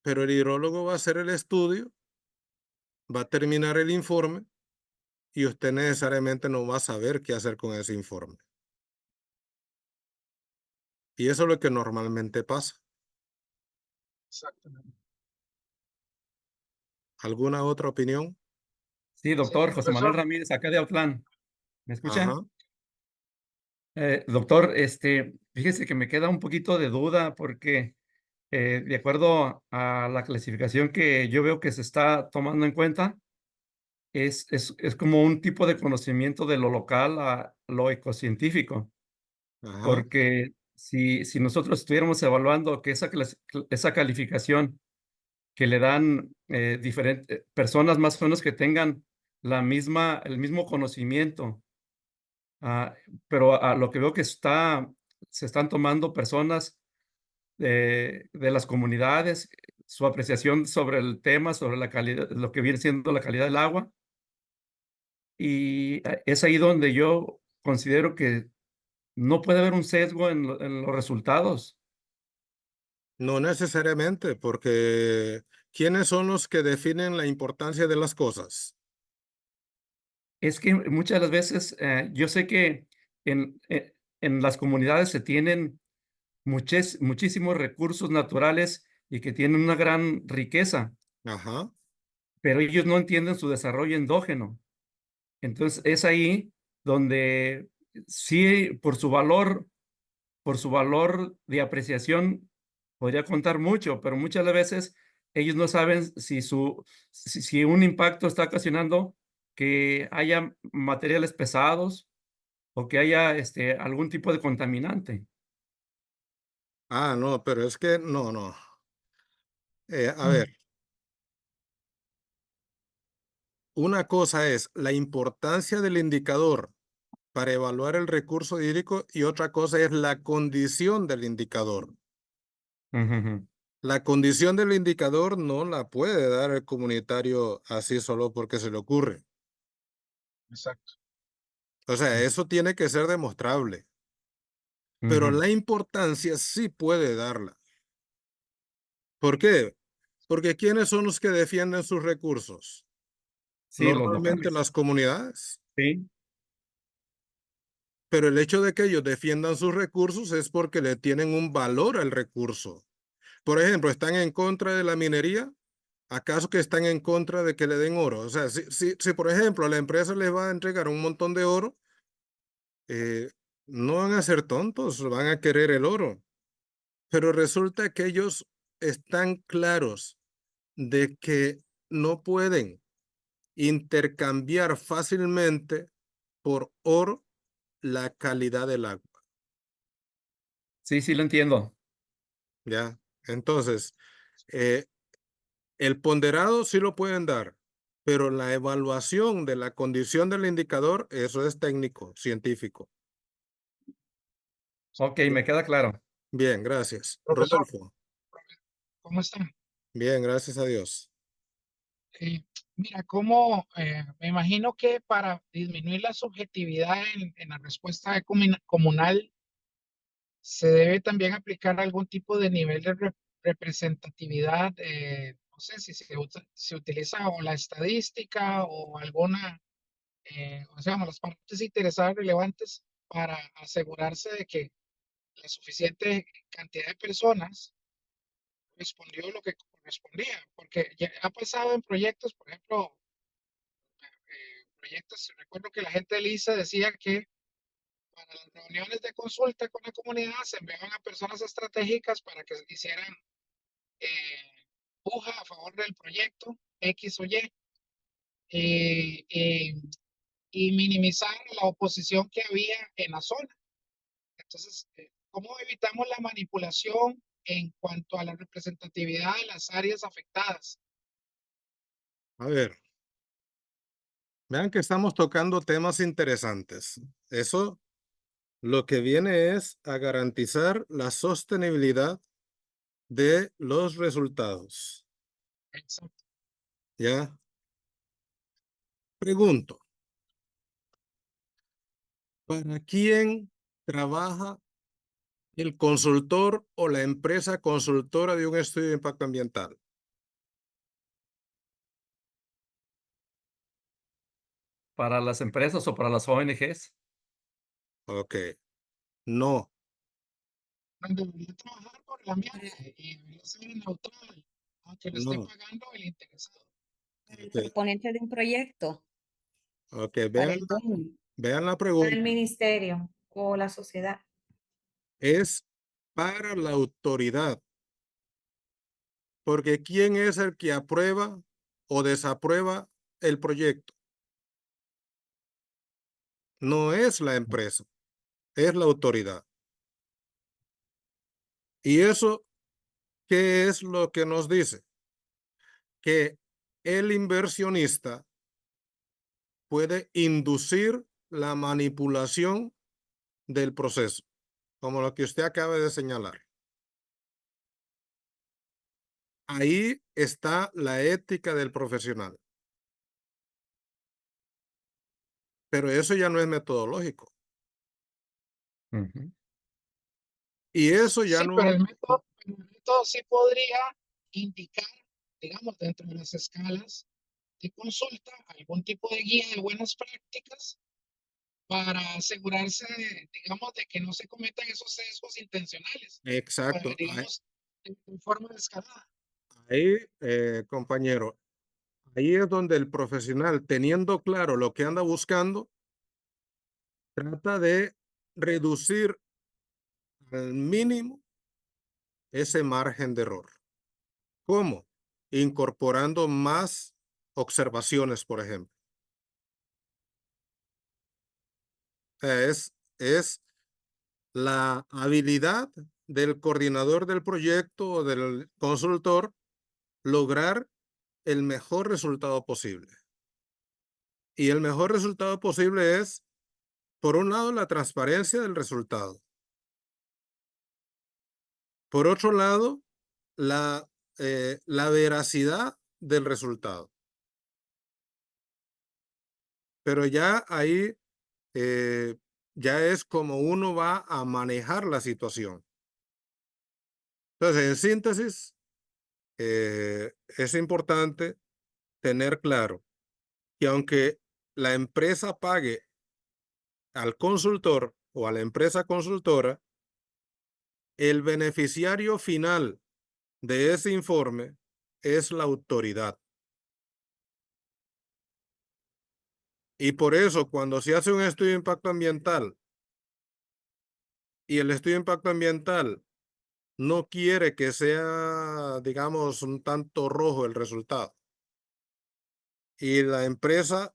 pero el hidrólogo va a hacer el estudio, va a terminar el informe y usted necesariamente no va a saber qué hacer con ese informe. Y eso es lo que normalmente pasa. Exactamente. ¿Alguna otra opinión? Sí, doctor José Manuel Ramírez, acá de Autlán. ¿Me escucha? Ajá, Doctor, fíjese que me queda un poquito de duda porque de acuerdo a la clasificación que yo veo que se está tomando en cuenta, es como un tipo de conocimiento de lo local a lo ecocientífico, ajá. porque si nosotros estuviéramos evaluando que esa calificación que le dan diferentes personas más o menos que tengan el mismo conocimiento. Ah, pero a lo que veo que se están tomando personas de las comunidades, su apreciación sobre el tema, sobre la calidad, lo que viene siendo la calidad del agua. Y es ahí donde yo considero que no puede haber un sesgo en los resultados. No necesariamente, porque ¿quiénes son los que definen la importancia de las cosas? Es que muchas de las veces yo sé que en las comunidades se tienen muchísimos recursos naturales y que tienen una gran riqueza, Ajá. pero ellos no entienden su desarrollo endógeno. Entonces, es ahí donde sí, por su valor de apreciación podría contar mucho, pero muchas de las veces ellos no saben si un impacto está ocasionando que haya materiales pesados o que haya, algún tipo de contaminante. Ah, no, pero es que no, no. A ver, Mm, una cosa es la importancia del indicador para evaluar el recurso hídrico y otra cosa es la condición del indicador. Ujú, ujú. La condición del indicador no la puede dar el comunitario así solo porque se le ocurre. exacto. O sea, eso tiene que ser demostrable, pero Ujú. la importancia sí puede darla. ¿Por qué? Porque ¿quiénes son los que defienden sus recursos? Sí, los Normalmente locales. las comunidades. Sí, Pero el hecho de que ellos defiendan sus recursos es porque le tienen un valor al recurso. Por ejemplo, ¿están en contra de la minería? ¿Acaso que están en contra de que le den oro? O sea, si por ejemplo la empresa les va a entregar un montón de oro, eh, no van a ser tontos, van a querer el oro. Pero resulta que ellos están claros de que no pueden intercambiar fácilmente por oro la calidad del agua, sí, sí lo entiendo. ¿ya? Entonces, eh, el ponderado sí lo pueden dar, pero la evaluación de la condición del indicador, eso es técnico, científico. Okey, me queda claro. Bien, gracias. Profesor, Rodolfo, ¿cómo está? bien, gracias a Dios. Eh, mira, cómo me imagino que para disminuir la subjetividad en la respuesta de comunal se debe también aplicar algún tipo de nivel de representatividad. No sé si se utiliza o la estadística o alguna, o sea, las partes interesadas relevantes para asegurarse de que la suficiente cantidad de personas respondió lo que correspondía, porque ya ha pasado en proyectos, por ejemplo, proyectos, recuerdo que la gente de LISA decía que para las reuniones de consulta con la comunidad se enviaban a personas estratégicas para que hicieran puja a favor del proyecto X o Y, eh, eh, y minimizar la oposición que había en la zona. Entonces, ¿cómo evitamos la manipulación en cuanto a la representatividad de las áreas afectadas? A ver, vean que estamos tocando temas interesantes. Eso lo que viene es a garantizar la sostenibilidad de los resultados. Exacto. ¿Ya? Pregunto, ¿para quién trabaja el consultor o la empresa consultora de un estudio de impacto ambiental? ¿Para las empresas o para las ONGs? Ok, no, Debería trabajar por el ambiente y debería ser neutral, aunque lo esté no. pagando el interesado. Para el Ok, proponente de un proyecto, ok, para el dueño. vean la Para el pregunta. ministerio o la sociedad. Es para la autoridad, porque ¿quién es el que aprueba o desaprueba el proyecto? No es la empresa, es la autoridad. ¿Y eso qué es lo que nos dice? Que el inversionista puede inducir la manipulación del proceso, como lo que usted acaba de señalar. Ahí está la ética del profesional, pero eso ya no es metodológico. Ujú. Y eso ya Sí, pero no, el método sí podría indicar, digamos, dentro de las escalas de consulta, algún tipo de guía de buenas prácticas para asegurarse, digamos, de que no se cometan esos sesgos intencionales, exacto, digamos, en forma de escalada. ahí, compañero, ahí es donde el profesional, teniendo claro lo que anda buscando, trata de reducir al mínimo ese margen de error. ¿Cómo? Incorporando más observaciones, por ejemplo. sea, es la habilidad del coordinador del proyecto o del consultor lograr el mejor resultado posible. Y el mejor resultado posible es, por un lado, la transparencia del resultado. Por otro lado, la veracidad del resultado. Pero ya ahí ya es como uno va a manejar la situación. Entonces, en síntesis, es importante tener claro que aunque la empresa pague al consultor o a la empresa consultora, el beneficiario final de ese informe es la autoridad. Y por eso, cuando se hace un estudio de impacto ambiental y el estudio de impacto ambiental no quiere que sea, digamos, un tanto rojo el resultado, y la empresa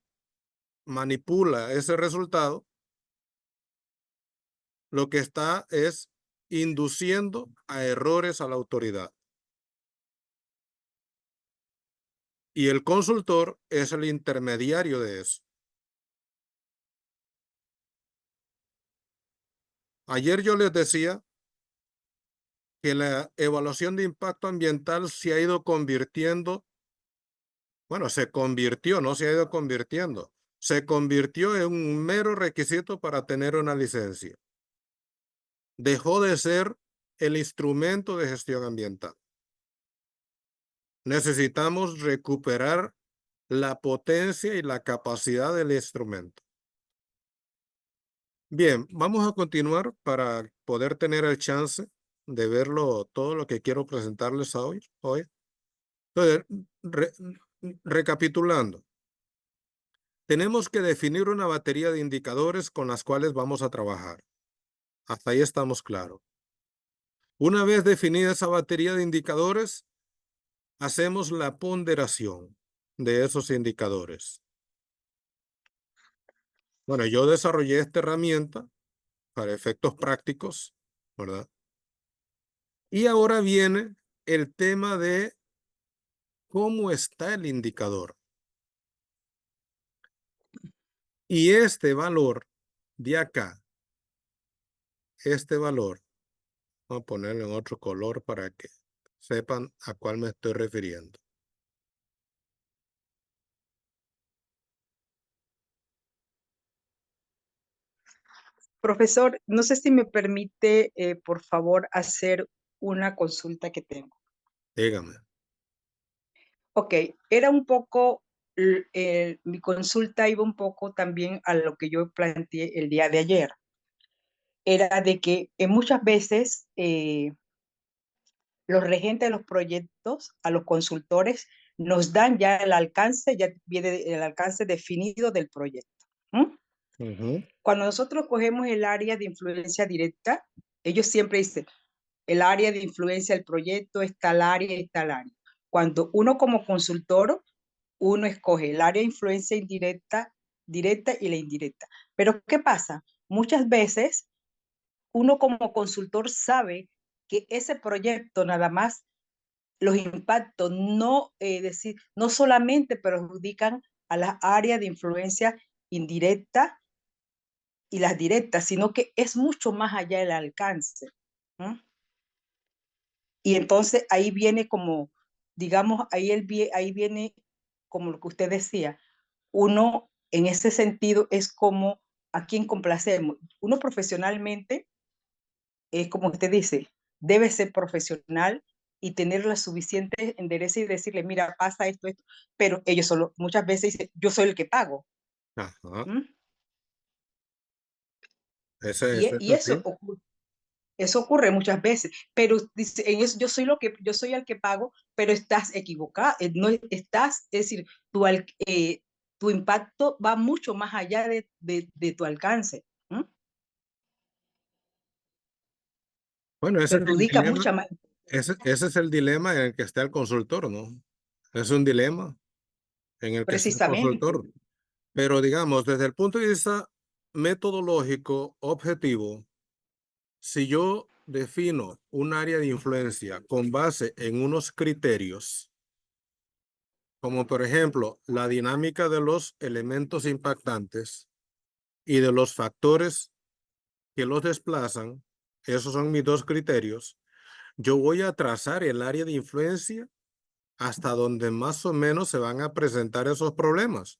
manipula ese resultado, lo que está es induciendo a errores a la autoridad. Y el consultor es el intermediario de eso. Ayer yo les decía que la evaluación de impacto ambiental se ha ido convirtiendo, bueno, se convirtió, no se ha ido convirtiendo, se convirtió en un mero requisito para tener una licencia. Dejó de ser el instrumento de gestión ambiental. Necesitamos recuperar la potencia y la capacidad del instrumento. Bien, vamos a continuar para poder tener el chance de verlo todo lo que quiero presentarles hoy. Entonces, recapitulando, tenemos que definir una batería de indicadores con las cuales vamos a trabajar. Hasta ahí estamos claros. Una vez definida esa batería de indicadores, hacemos la ponderación de esos indicadores. Bueno, yo desarrollé esta herramienta para efectos prácticos, ¿verdad? Y ahora viene el tema de cómo está el indicador. Y este valor de acá, este valor, vamos a ponerlo en otro color para que sepan a cuál me estoy refiriendo. Profesor, no sé si me permite, por favor, hacer una consulta que tengo. Dígame. Ok, era un poco, mi consulta iba un poco también a lo que yo planteé el día de ayer. Era de que muchas veces los regentes de los proyectos, a los consultores, nos dan ya el alcance, ya viene el alcance definido del proyecto. Cuando nosotros cogemos el área de influencia directa, ellos siempre dicen, el área de influencia del proyecto está el área y está el área. Cuando uno como consultor, uno escoge el área de influencia indirecta, directa y la indirecta. Pero ¿qué pasa? Muchas veces uno como consultor sabe que ese proyecto nada más los impactos no, decir, no solamente perjudican a las áreas de influencia indirecta y las directas, sino que es mucho más allá del alcance. Y entonces ahí viene como, digamos, ahí viene como lo que usted decía, uno en ese sentido es como a quien complacemos. Uno profesionalmente, es como usted dice, debe ser profesional y tener la suficiente endereza y decirle, mira, pasa esto, esto, pero ellos solo, muchas veces dicen, yo soy el que pago. Ajá. ¿Mm? Ese Y eso sí. ocurre. Eso ocurre muchas veces, pero dice, en eso yo soy el que pago, pero estás equivocado, no estás, es decir, tu impacto va mucho más allá de tu alcance. Bueno, ese es el Perjudica dilema. mucho más. Ese es el dilema en el que está el consultor, ¿no? Es un dilema en el que está el Precisamente. consultor. Pero digamos, desde el punto de vista metodológico objetivo, si yo defino un área de influencia con base en unos criterios, como por ejemplo la dinámica de los elementos impactantes y de los factores que los desplazan, esos son mis dos criterios, yo voy a trazar el área de influencia hasta donde más o menos se van a presentar esos problemas.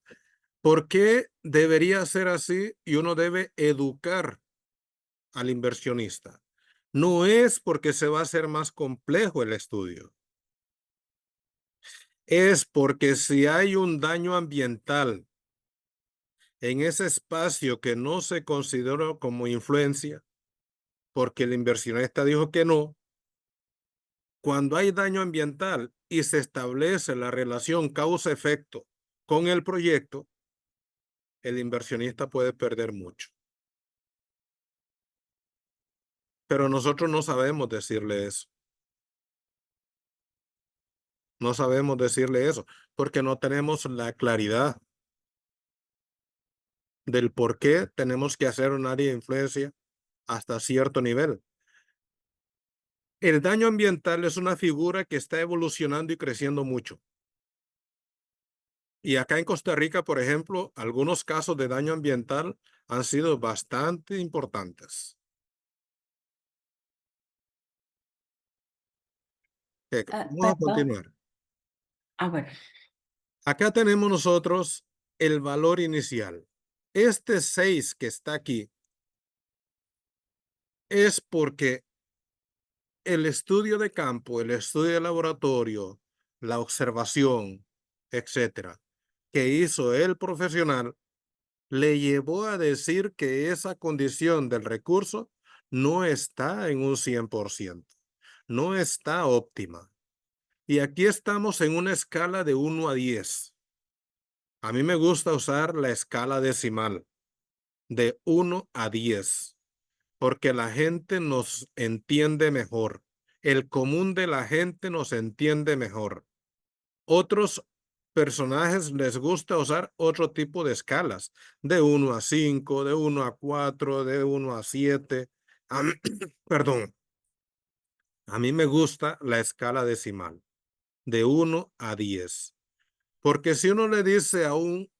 ¿Por qué debería ser así? Y uno debe educar al inversionista. No es porque se va a hacer más complejo el estudio. Es porque si hay un daño ambiental en ese espacio que no se consideró como influencia, porque el inversionista dijo que no, cuando hay daño ambiental y se establece la relación causa-efecto con el proyecto, el inversionista puede perder mucho. Pero nosotros no sabemos decirle eso. No sabemos decirle eso porque no tenemos la claridad del por qué tenemos que hacer un área de influencia hasta cierto nivel. El daño ambiental es una figura que está evolucionando y creciendo mucho. Y acá en Costa Rica, por ejemplo, algunos casos de daño ambiental han sido bastante importantes. Vamos a Perdón. continuar. Bueno. Acá tenemos nosotros el valor inicial. Este 6 que está aquí es porque el estudio de campo, el estudio de laboratorio, la observación, etcétera, que hizo el profesional, le llevó a decir que esa condición del recurso no está en un 100%, no está óptima. Y aquí estamos en una escala de 1 a 10. A mí me gusta usar la escala decimal de 1 a 10, porque la gente nos entiende mejor. El común de la gente nos entiende mejor. Otros personajes les gusta usar otro tipo de escalas, de 1 a 5, de 1 a 4, de 1 a 7. Perdón. A mí me gusta la escala decimal, de 1 a 10. Porque si uno le dice a un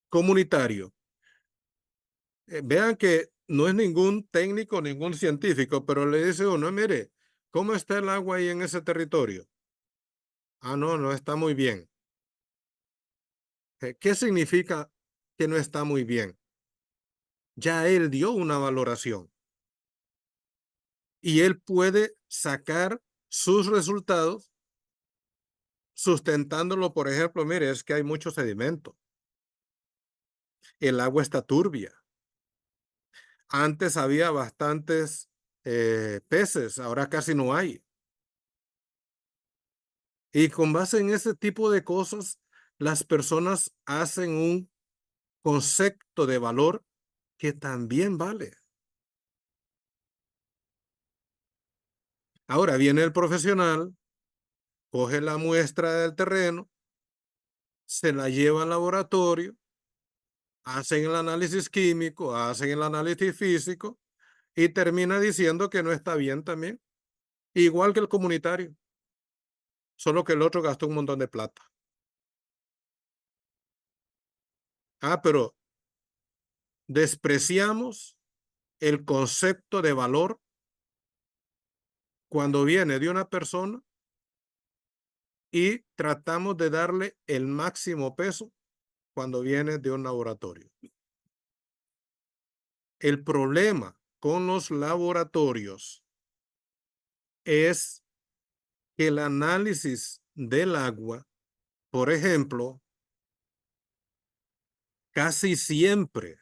comunitario, vean que no es ningún técnico, ningún científico, pero le dice uno, mire, ¿cómo está el agua ahí en ese territorio? Ah, no, no está muy bien. ¿Qué significa que no está muy bien? Ya él dio una valoración y él puede sacar sus resultados sustentándolo, por ejemplo, mire, es que hay mucho sedimento. El agua está turbia. Antes había bastantes peces, ahora casi no hay. Y con base en ese tipo de cosas, las personas hacen un concepto de valor que también vale. Ahora viene el profesional, coge la muestra del terreno, se la lleva al laboratorio, hacen el análisis químico, hacen el análisis físico y termina diciendo que no está bien también. Igual que el comunitario, solo que el otro gastó un montón de plata. Ah, pero despreciamos el concepto de valor cuando viene de una persona y tratamos de darle el máximo peso cuando viene de un laboratorio. El problema con los laboratorios es que el análisis del agua, por ejemplo, casi siempre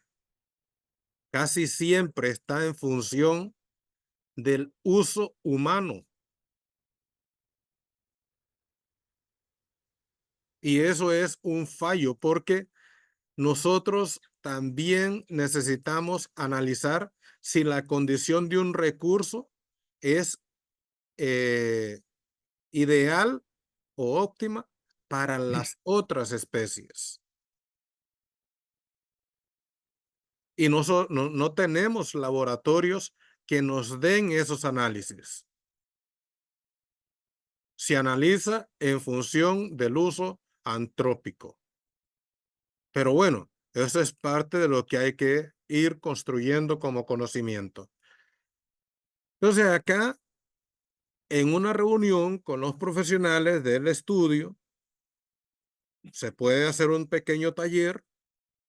está en función del uso humano. Y eso es un fallo porque nosotros también necesitamos analizar si la condición de un recurso es ideal o óptima para las otras especies. y no tenemos laboratorios que nos den esos análisis. Se analiza en función del uso antrópico. Pero bueno, eso es parte de lo que hay que ir construyendo como conocimiento. Entonces acá, en una reunión con los profesionales del estudio, se puede hacer un pequeño taller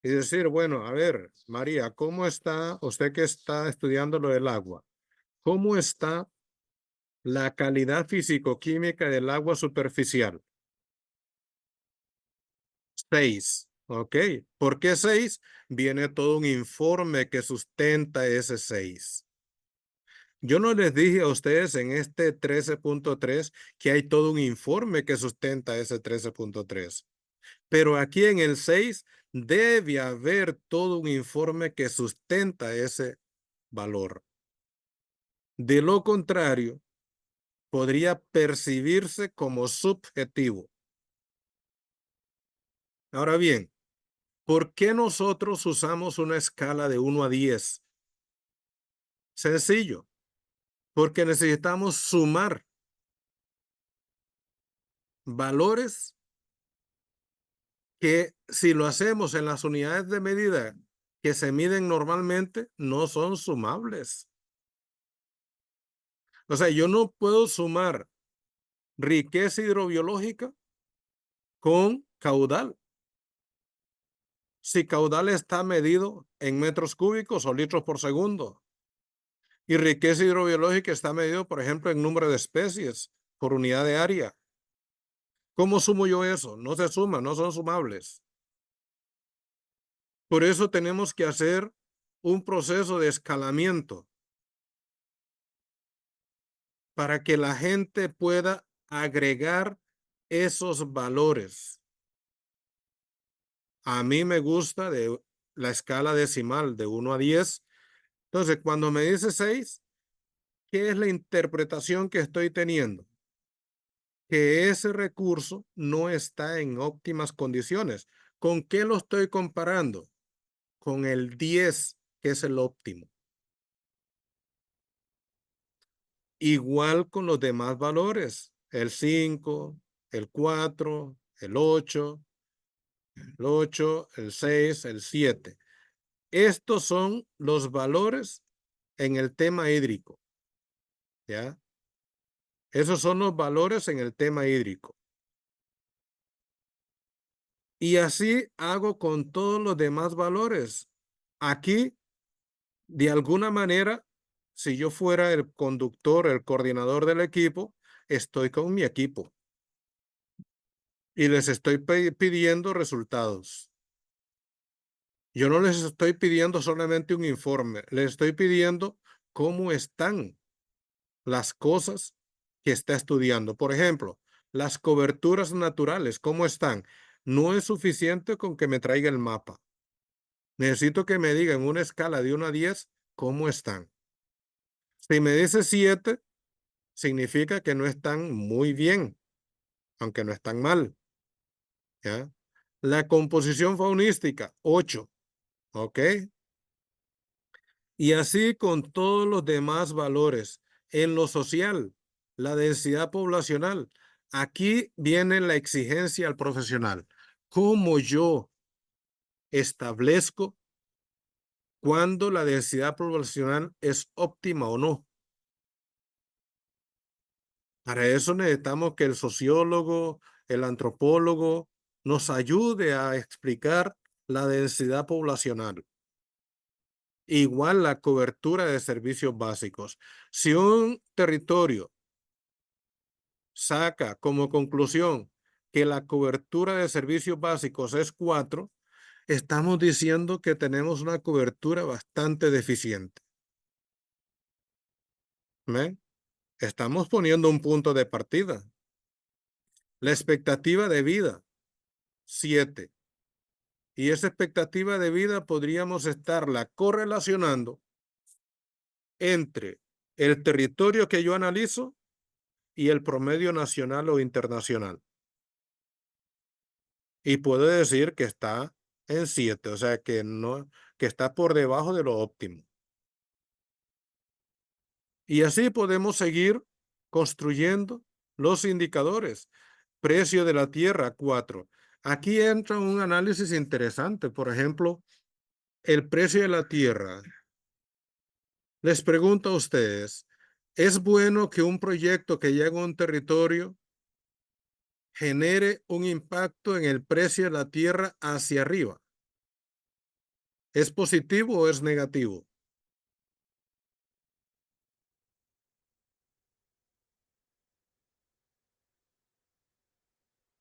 y decir, bueno, a ver, María, ¿cómo está usted que está estudiando lo del agua? ¿Cómo está la calidad físico-química del agua superficial? 6, ¿ok? ¿Por qué 6? Viene todo un informe que sustenta ese 6. Yo no les dije a ustedes en este 13.3 que hay todo un informe que sustenta ese 13.3. Pero aquí en el 6 debe haber todo un informe que sustenta ese valor. De lo contrario, podría percibirse como subjetivo. Ahora bien, ¿por qué nosotros usamos una escala de 1 a 10? Sencillo, porque necesitamos sumar valores que si lo hacemos en las unidades de medida que se miden normalmente, no son sumables. O sea, yo no puedo sumar riqueza hidrobiológica con caudal. Si caudal está medido en metros cúbicos o litros por segundo. Y riqueza hidrobiológica está medido, por ejemplo, en número de especies por unidad de área. ¿Cómo sumo yo eso? No se suma, no son sumables. Por eso tenemos que hacer un proceso de escalamiento para que la gente pueda agregar esos valores. A mí me gusta de la escala decimal de 1 a 10. Entonces, cuando me dice 6, ¿qué es la interpretación que estoy teniendo? Que ese recurso no está en óptimas condiciones. ¿Con qué lo estoy comparando? Con el 10, que es el óptimo. Igual con los demás valores, el 5, el 4, el 8, el 6, el 7. Estos son los valores en el tema hídrico, ¿ya? Esos son los valores en el tema hídrico. Y así hago con todos los demás valores. Aquí, de alguna manera, si yo fuera el conductor, el coordinador del equipo, estoy con mi equipo. Y les estoy pidiendo resultados. Yo no les estoy pidiendo solamente un informe, les estoy pidiendo cómo están las cosas que está estudiando. Por ejemplo, las coberturas naturales, ¿cómo están? No es suficiente con que me traiga el mapa. Necesito que me diga en una escala de 1 a 10 cómo están. Si me dice 7, significa que no están muy bien, aunque no están mal. ¿Ya? La composición faunística, 8. ¿Ok? Y así con todos los demás valores. En lo social, la densidad poblacional. Aquí viene la exigencia al profesional. ¿Cómo yo establezco cuándo la densidad poblacional es óptima o no? Para eso necesitamos que el sociólogo, el antropólogo, nos ayude a explicar la densidad poblacional. Igual la cobertura de servicios básicos. Si un territorio saca como conclusión que la cobertura de servicios básicos es 4, estamos diciendo que tenemos una cobertura bastante deficiente. ¿Ven? Estamos poniendo un punto de partida. La expectativa de vida, 7. Y esa expectativa de vida podríamos estarla correlacionando entre el territorio que yo analizo y el promedio nacional o internacional. Y puedo decir que está en 7, o sea que no que está por debajo de lo óptimo. Y así podemos seguir construyendo los indicadores. Precio de la tierra, 4. Aquí entra un análisis interesante. Por ejemplo, el precio de la tierra. Les pregunto a ustedes, ¿es bueno que un proyecto que llega a un territorio genere un impacto en el precio de la tierra hacia arriba? ¿Es positivo o es negativo?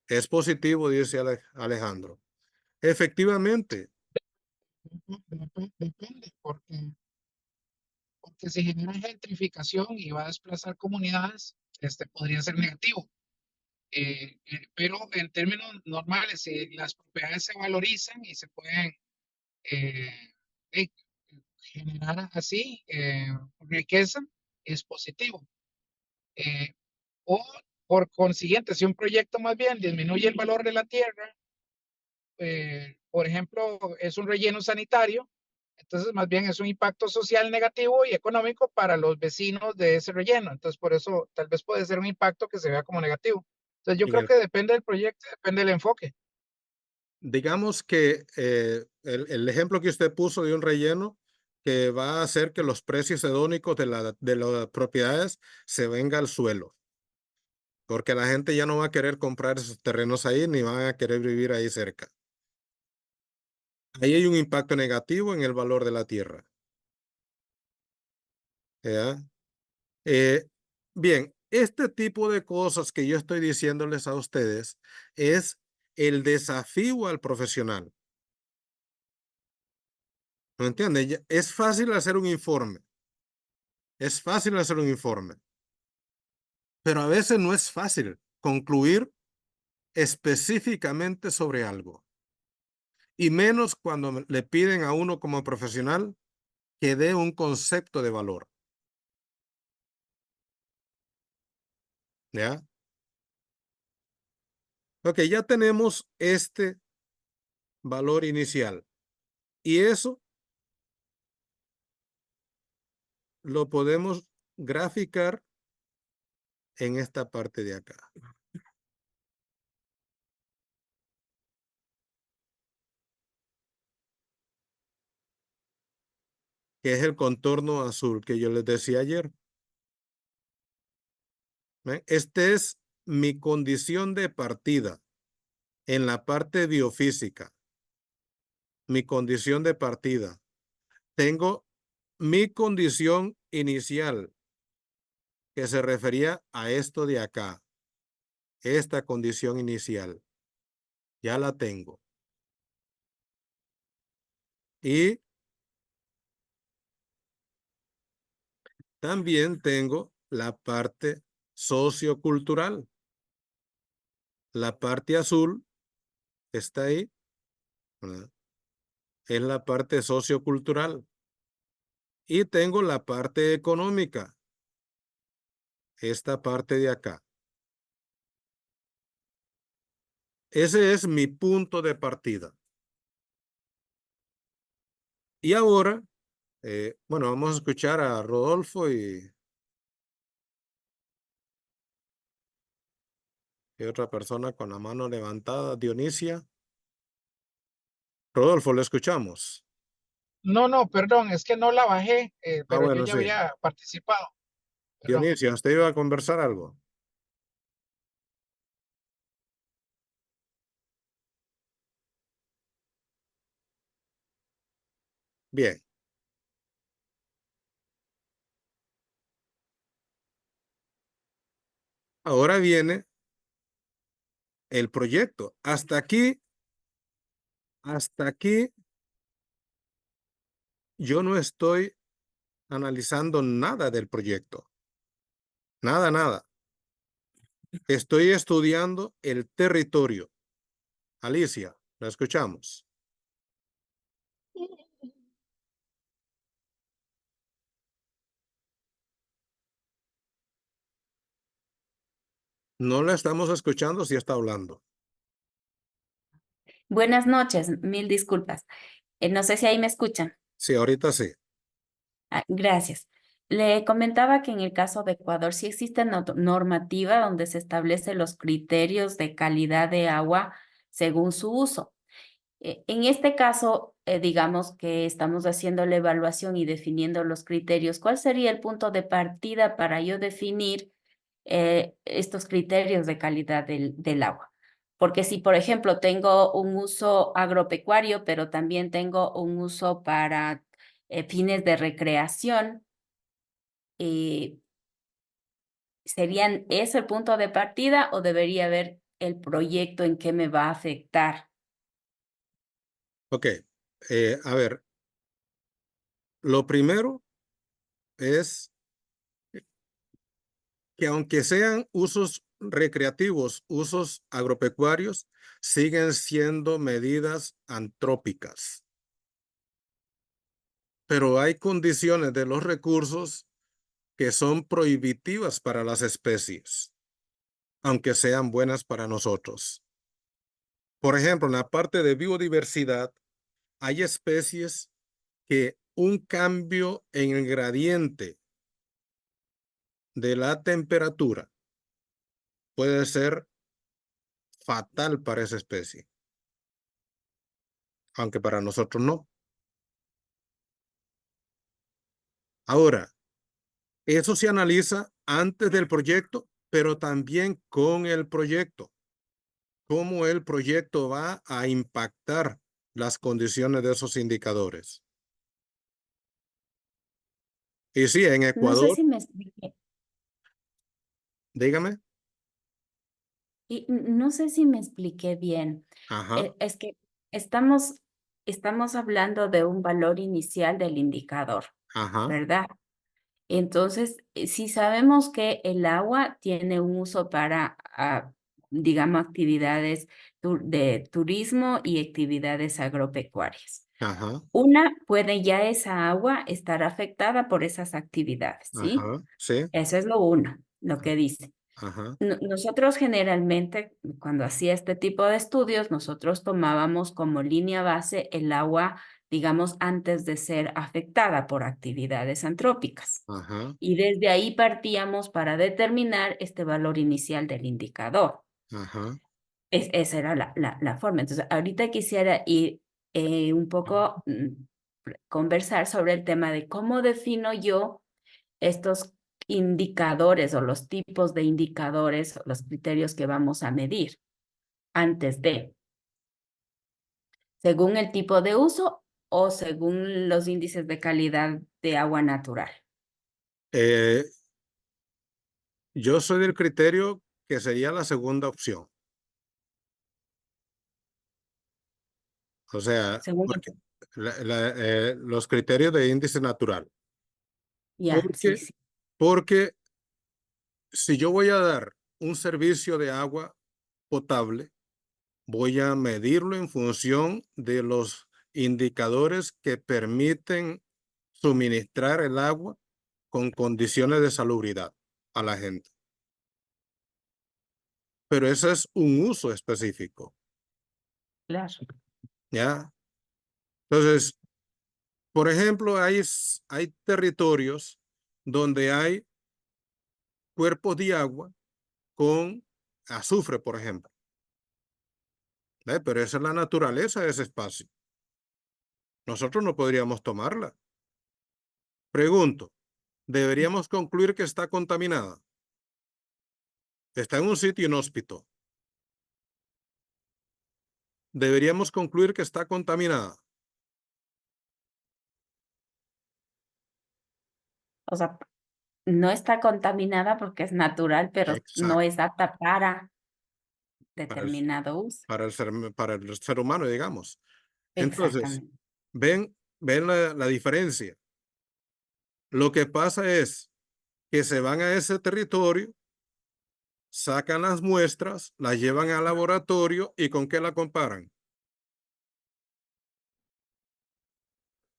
Es positivo, dice Alejandro. Efectivamente, Depende, porque si genera gentrificación y va a desplazar comunidades, podría ser negativo. Pero en términos normales, si las propiedades se valorizan y se pueden eh, eh, generar así riqueza, es positivo. O por consiguiente, si un proyecto más bien disminuye el valor de la tierra, por ejemplo, es un relleno sanitario, entonces más bien es un impacto social negativo y económico para los vecinos de ese relleno. Entonces por eso tal vez puede ser un impacto que se vea como negativo. Entonces yo creo que depende del proyecto, depende del enfoque. digamos que el ejemplo que usted puso de un relleno que va a hacer que los precios hedónicos de las propiedades se venga al suelo, porque la gente ya no va a querer comprar esos terrenos ahí ni van a querer vivir ahí cerca. Ahí hay un impacto negativo en el valor de la tierra. ¿Ya? Bien, este tipo de cosas que yo estoy diciéndoles a ustedes es el desafío al profesional. ¿No entiende? Es fácil hacer un informe. Es fácil hacer un informe. Pero a veces no es fácil concluir específicamente sobre algo. Y menos cuando le piden a uno como profesional que dé un concepto de valor. ¿Ya? Ok, ya tenemos este valor inicial. Y eso lo podemos graficar en esta parte de acá. Que es el contorno azul que yo les decía ayer. ¿Ven? Este es mi condición de partida en la parte biofísica. Mi condición de partida. Tengo mi condición inicial, que se refería a esto de acá. Esta condición inicial. Ya la tengo. Y también tengo la parte sociocultural. La parte azul está ahí, ¿verdad? Es la parte sociocultural. Y tengo la parte económica. Esta parte de acá. Ese es mi punto de partida. Y ahora, bueno, vamos a escuchar a Rodolfo y otra persona con la mano levantada, Dionisia. Rodolfo, lo escuchamos. No, perdón, es que no la bajé, pero yo Bueno, ya sí. había participado. Perdón. Dionisia, ¿usted iba a conversar algo? Bien. Ahora viene el proyecto. Hasta aquí, yo no estoy analizando nada del proyecto. Nada, nada. Estoy estudiando el territorio. Alicia, la escuchamos. No la estamos escuchando si está hablando. Buenas noches, mil disculpas. No sé si ahí me escuchan. Sí, ahorita sí. Gracias. Le comentaba que en el caso de Ecuador sí existe normativa donde se establecen los criterios de calidad de agua según su uso. En este caso, digamos que estamos haciendo la evaluación y definiendo los criterios. ¿Cuál sería el punto de partida para yo definir estos criterios de calidad del agua? Porque si, por ejemplo, tengo un uso agropecuario, pero también tengo un uso para fines de recreación, eh, ¿serían ese el punto de partida o debería ver el proyecto en qué me va a afectar? Ok, a ver, lo primero es que aunque sean usos recreativos, usos agropecuarios, siguen siendo medidas antrópicas. Pero hay condiciones de los recursos que son prohibitivas para las especies, aunque sean buenas para nosotros. Por ejemplo, en la parte de biodiversidad, hay especies que un cambio en el gradiente de la temperatura puede ser fatal para esa especie, aunque para nosotros no. Ahora, eso se analiza antes del proyecto, pero también con el proyecto. Cómo el proyecto va a impactar las condiciones de esos indicadores. Y sí, en No sé Ecuador, si me expliqué. dígame. Y no sé si me expliqué bien. Ajá, Es que estamos hablando de un valor inicial del indicador, ajá, ¿verdad? Entonces, si sabemos que el agua tiene un uso para, digamos, actividades de turismo y actividades agropecuarias. ajá, Una puede ya esa agua estar afectada por esas actividades, ¿sí? ajá, sí, Eso es lo uno, lo que dice. ajá, Nosotros generalmente, cuando hacía este tipo de estudios, nosotros tomábamos como línea base el agua, digamos, antes de ser afectada por actividades antrópicas. ajá, Y desde ahí partíamos para determinar este valor inicial del indicador. ajá. Esa era la forma. Entonces, ahorita quisiera ir un poco conversar sobre el tema de cómo defino yo estos indicadores o los tipos de indicadores o los criterios que vamos a medir antes de, según el tipo de uso o según los índices de calidad de agua natural. Eh, yo soy del criterio que sería la segunda opción. O sea, Según porque los criterios de índice natural. ya, sí, Porque, sí. porque si yo voy a dar un servicio de agua potable, voy a medirlo en función de los indicadores que permiten suministrar el agua con condiciones de salubridad a la gente. Pero ese es un uso específico, Claro. ¿ya? Entonces, por ejemplo, hay territorios donde hay cuerpos de agua con azufre, por ejemplo. Pero esa es la naturaleza de ese espacio. Nosotros no podríamos tomarla. Pregunto, ¿deberíamos concluir que está contaminada? Está en un sitio inhóspito. ¿Deberíamos concluir que está contaminada? O sea, no está contaminada porque es natural, pero no Exacto. es apta para Para el, determinado uso. para el ser humano, digamos. Entonces, Exactamente. ven la diferencia. Lo que pasa es que se van a ese territorio, sacan las muestras, las llevan al laboratorio y ¿con qué la comparan?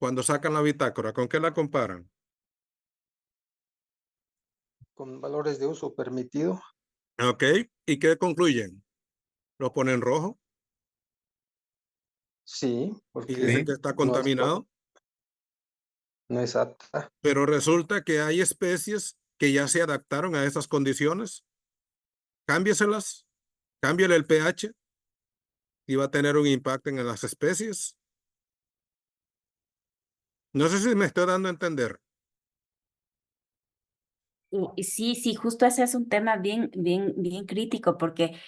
Cuando sacan la bitácora, ¿con qué la comparan? Con valores de uso permitido. ¿Ok? ¿Y qué concluyen? ¿Lo ponen rojo? Sí, y porque dicen que está no es, contaminado, no es apta. pero resulta que hay especies que ya se adaptaron a esas condiciones. Cámbieselas, cámbiale el pH y va a tener un impacto en las especies. No sé si me estoy dando a entender. Y sí, sí, justo ese es un tema bien crítico porque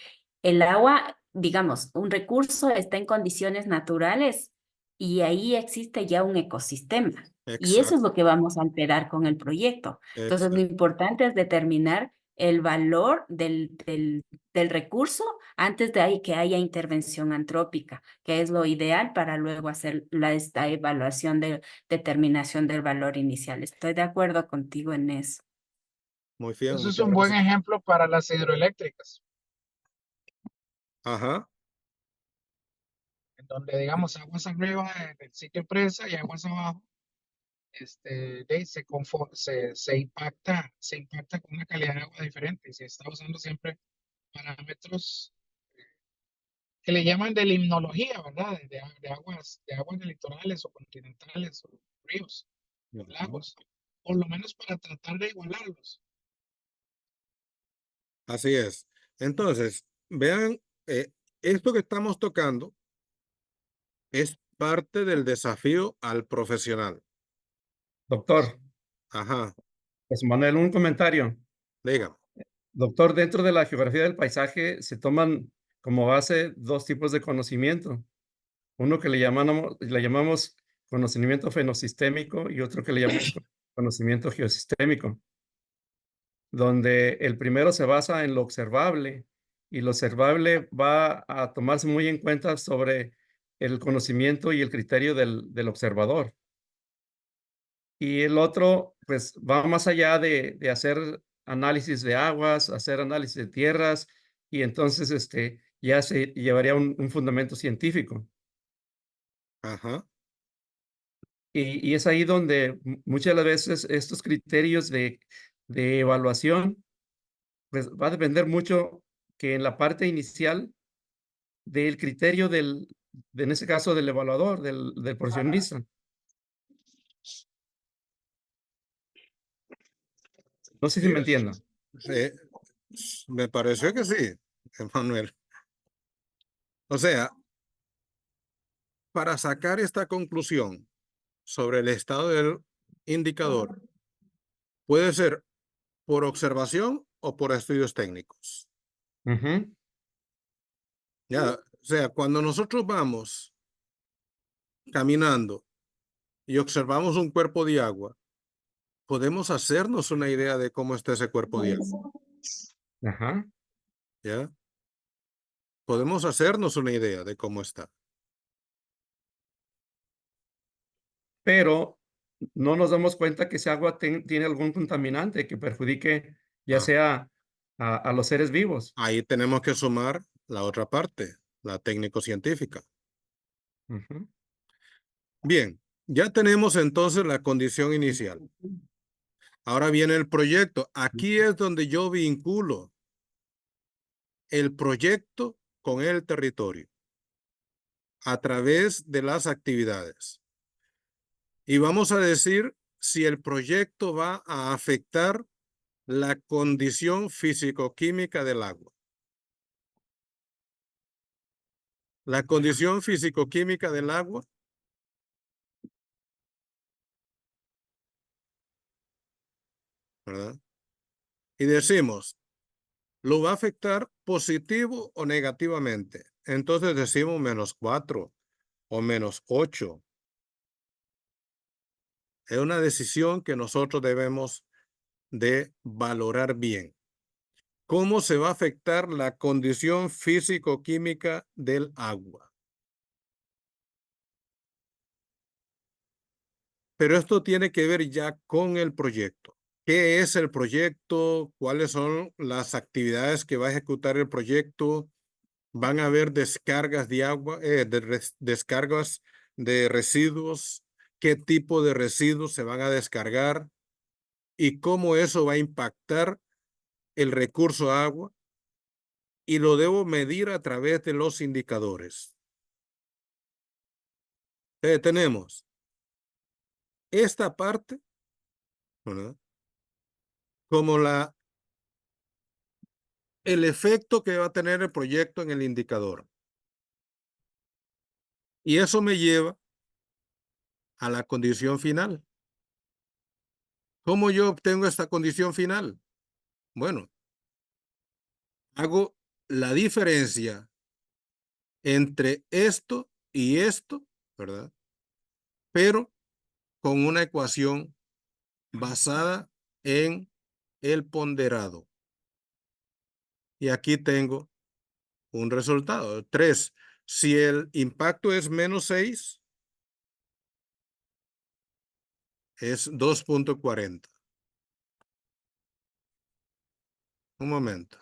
el agua, digamos, un recurso está en condiciones naturales y ahí existe ya un ecosistema. Y eso es Exacto, lo que vamos a alterar con el proyecto. Entonces, lo exacto. importante es determinar el valor del recurso antes de ahí que haya intervención antrópica, que es lo ideal para luego hacer esta evaluación de determinación del valor inicial. Estoy de acuerdo contigo en eso. Muy bien, Eso es muchas un buen gracias. ejemplo para las hidroeléctricas, Ajá, en donde digamos aguas arriba del sitio presa y aguas abajo, se impacta con una calidad de agua diferente y se está usando siempre parámetros que le llaman de limnología, ¿verdad? De aguas de litorales o continentales o ríos, ujú, lagos, por lo menos para tratar de igualarlos. así es. Entonces, vean, esto que estamos tocando es parte del desafío al profesional. Doctor, Ajá, pues Manuel, un comentario. dígame. Doctor, dentro de la geografía del paisaje se toman como base dos tipos de conocimiento. Uno que le llamamos conocimiento fenosistémico y otro que le llamamos conocimiento geosistémico, donde el primero se basa en lo observable y lo observable va a tomarse muy en cuenta sobre el conocimiento y el criterio del observador. Y el otro, pues, va más allá de hacer análisis de aguas, hacer análisis de tierras, y entonces, ya se llevaría un fundamento científico. Ajá, Y es ahí donde muchas de las veces estos criterios de evaluación, pues, va a depender mucho que en la parte inicial del criterio en ese caso, del evaluador, del profesionista. No sé si sí, me entiendan. sí, me pareció que sí, Emanuel. O sea, para sacar esta conclusión sobre el estado del indicador, puede ser por observación o por estudios técnicos. Ujú. Ya, o sea, cuando nosotros vamos caminando y observamos un cuerpo de agua, podemos hacernos una idea de cómo está ese cuerpo de agua. Ajá. ¿Ya? Podemos hacernos una idea de cómo está. Pero no nos damos cuenta que ese agua tiene algún contaminante que perjudique ya Ah, sea a los seres vivos. ahí tenemos que sumar la otra parte, la técnico-científica. Ujú. Bien, ya tenemos entonces la condición inicial. Ahora viene el proyecto. Aquí es donde yo vinculo el proyecto con el territorio a través de las actividades. Y vamos a decir si el proyecto va a afectar la condición físico-química del agua. La condición físico-química del agua, ¿verdad? Y decimos, ¿lo va a afectar positivo o negativamente? Entonces decimos -4 o -8. Es una decisión que nosotros debemos de valorar bien. ¿Cómo se va a afectar la condición físico-química del agua? Pero esto tiene que ver ya con el proyecto. ¿Qué es el proyecto? ¿Cuáles son las actividades que va a ejecutar el proyecto? ¿Van a haber descargas de agua, descargas de residuos? ¿Qué tipo de residuos se van a descargar? ¿Y cómo eso va a impactar el recurso agua? Y lo debo medir a través de los indicadores. Tenemos esta parte, ¿verdad? Como el efecto que va a tener el proyecto en el indicador. Y eso me lleva a la condición final. ¿Cómo yo obtengo esta condición final? Bueno, hago la diferencia entre esto y esto, ¿verdad? Pero con una ecuación basada en el ponderado. Y aquí tengo un resultado. 3. Si el impacto es menos 6, es 2.40. Un momento.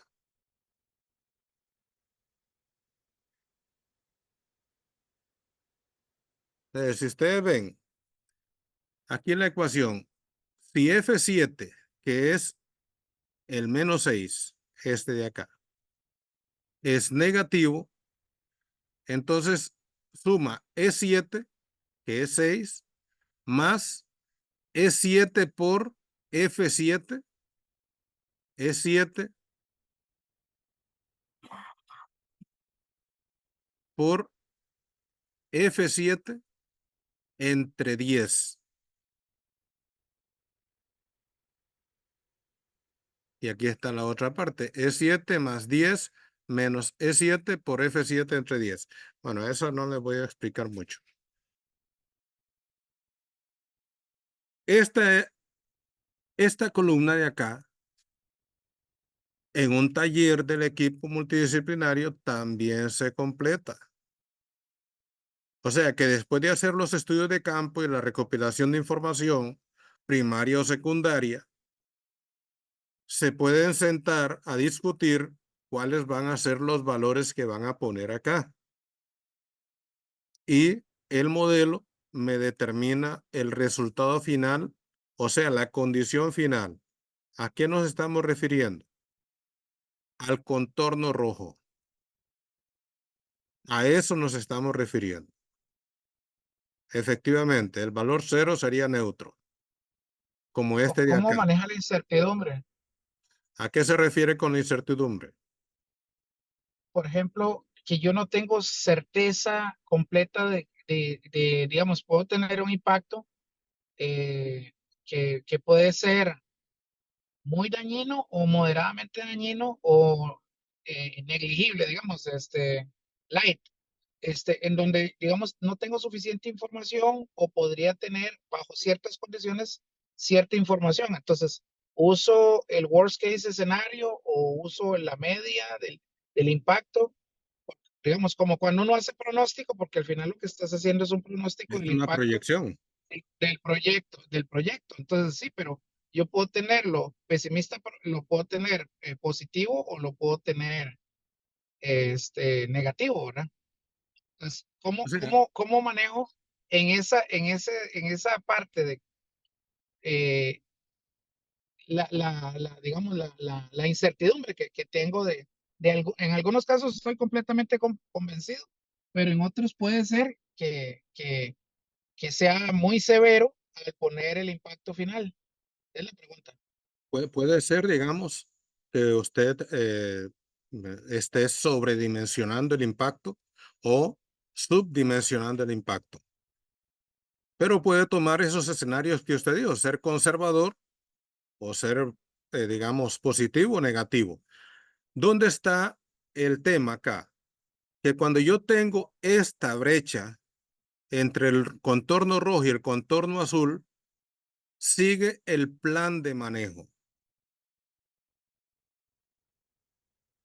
Si ustedes ven, aquí en la ecuación, si F7, que es el menos 6, este de acá, es negativo, entonces suma E7, que es 6, más E7 por F7, E7 por F7 entre 10. Y aquí está la otra parte, E7 más 10 menos E7 por F7 entre 10. Bueno, eso no les voy a explicar mucho. Esta columna de acá, en un taller del equipo multidisciplinario, también se completa. O sea que después de hacer los estudios de campo y la recopilación de información, primaria o secundaria, se pueden sentar a discutir cuáles van a ser los valores que van a poner acá. Y el modelo me determina el resultado final, o sea, la condición final. ¿A qué nos estamos refiriendo? Al contorno rojo. A eso nos estamos refiriendo. Efectivamente, el valor 0 sería neutro, como este de ¿Cómo acá. maneja la incertidumbre? ¿A qué se refiere con incertidumbre? Por ejemplo, que yo no tengo certeza completa digamos, puedo tener un impacto que puede ser muy dañino o moderadamente dañino o negligible, digamos, light, en donde, digamos, no tengo suficiente información o podría tener bajo ciertas condiciones cierta información. Entonces, uso el worst case escenario o uso la media del impacto, digamos, como cuando uno hace pronóstico, porque al final lo que estás haciendo es un pronóstico Es del una impacto proyección. del proyecto. Entonces, sí, pero yo puedo tenerlo pesimista, lo puedo tener positivo o lo puedo tener negativo, ¿verdad? Entonces, O sea, ¿cómo manejo en esa parte de eh, digamos, la incertidumbre que tengo en algunos casos estoy completamente convencido, pero en otros puede ser que sea muy severo al poner el impacto final? Es la pregunta. puede ser, digamos, que usted esté sobredimensionando el impacto o subdimensionando el impacto. Pero puede tomar esos escenarios que usted dijo, ser conservador o ser, digamos, positivo o negativo. ¿Dónde está el tema acá? Que cuando yo tengo esta brecha entre el contorno rojo y el contorno azul, sigue el plan de manejo.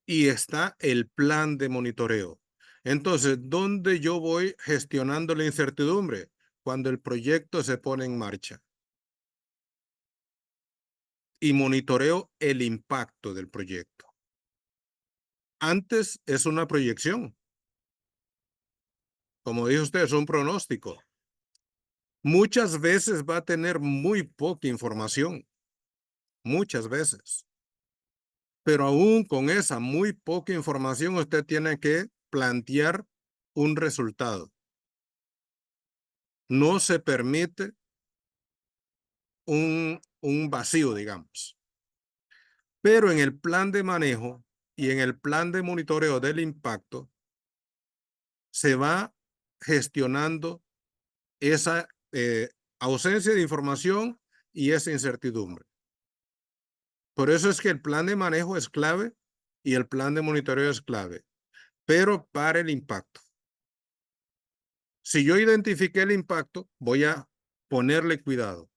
Y está el plan de monitoreo. Entonces, ¿dónde yo voy gestionando la incertidumbre? Cuando el proyecto se pone en marcha. Y monitoreo el impacto del proyecto. Antes es una proyección. Como dijo usted, es un pronóstico. Muchas veces va a tener muy poca información. Muchas veces. Pero aún con esa muy poca información, usted tiene que plantear un resultado. no se permite un vacío, digamos. Pero en el plan de manejo y en el plan de monitoreo del impacto, se va gestionando esa ausencia de información y esa incertidumbre. Por eso es que el plan de manejo es clave y el plan de monitoreo es clave, pero para el impacto. Si yo identifiqué el impacto, voy a ponerle cuidado.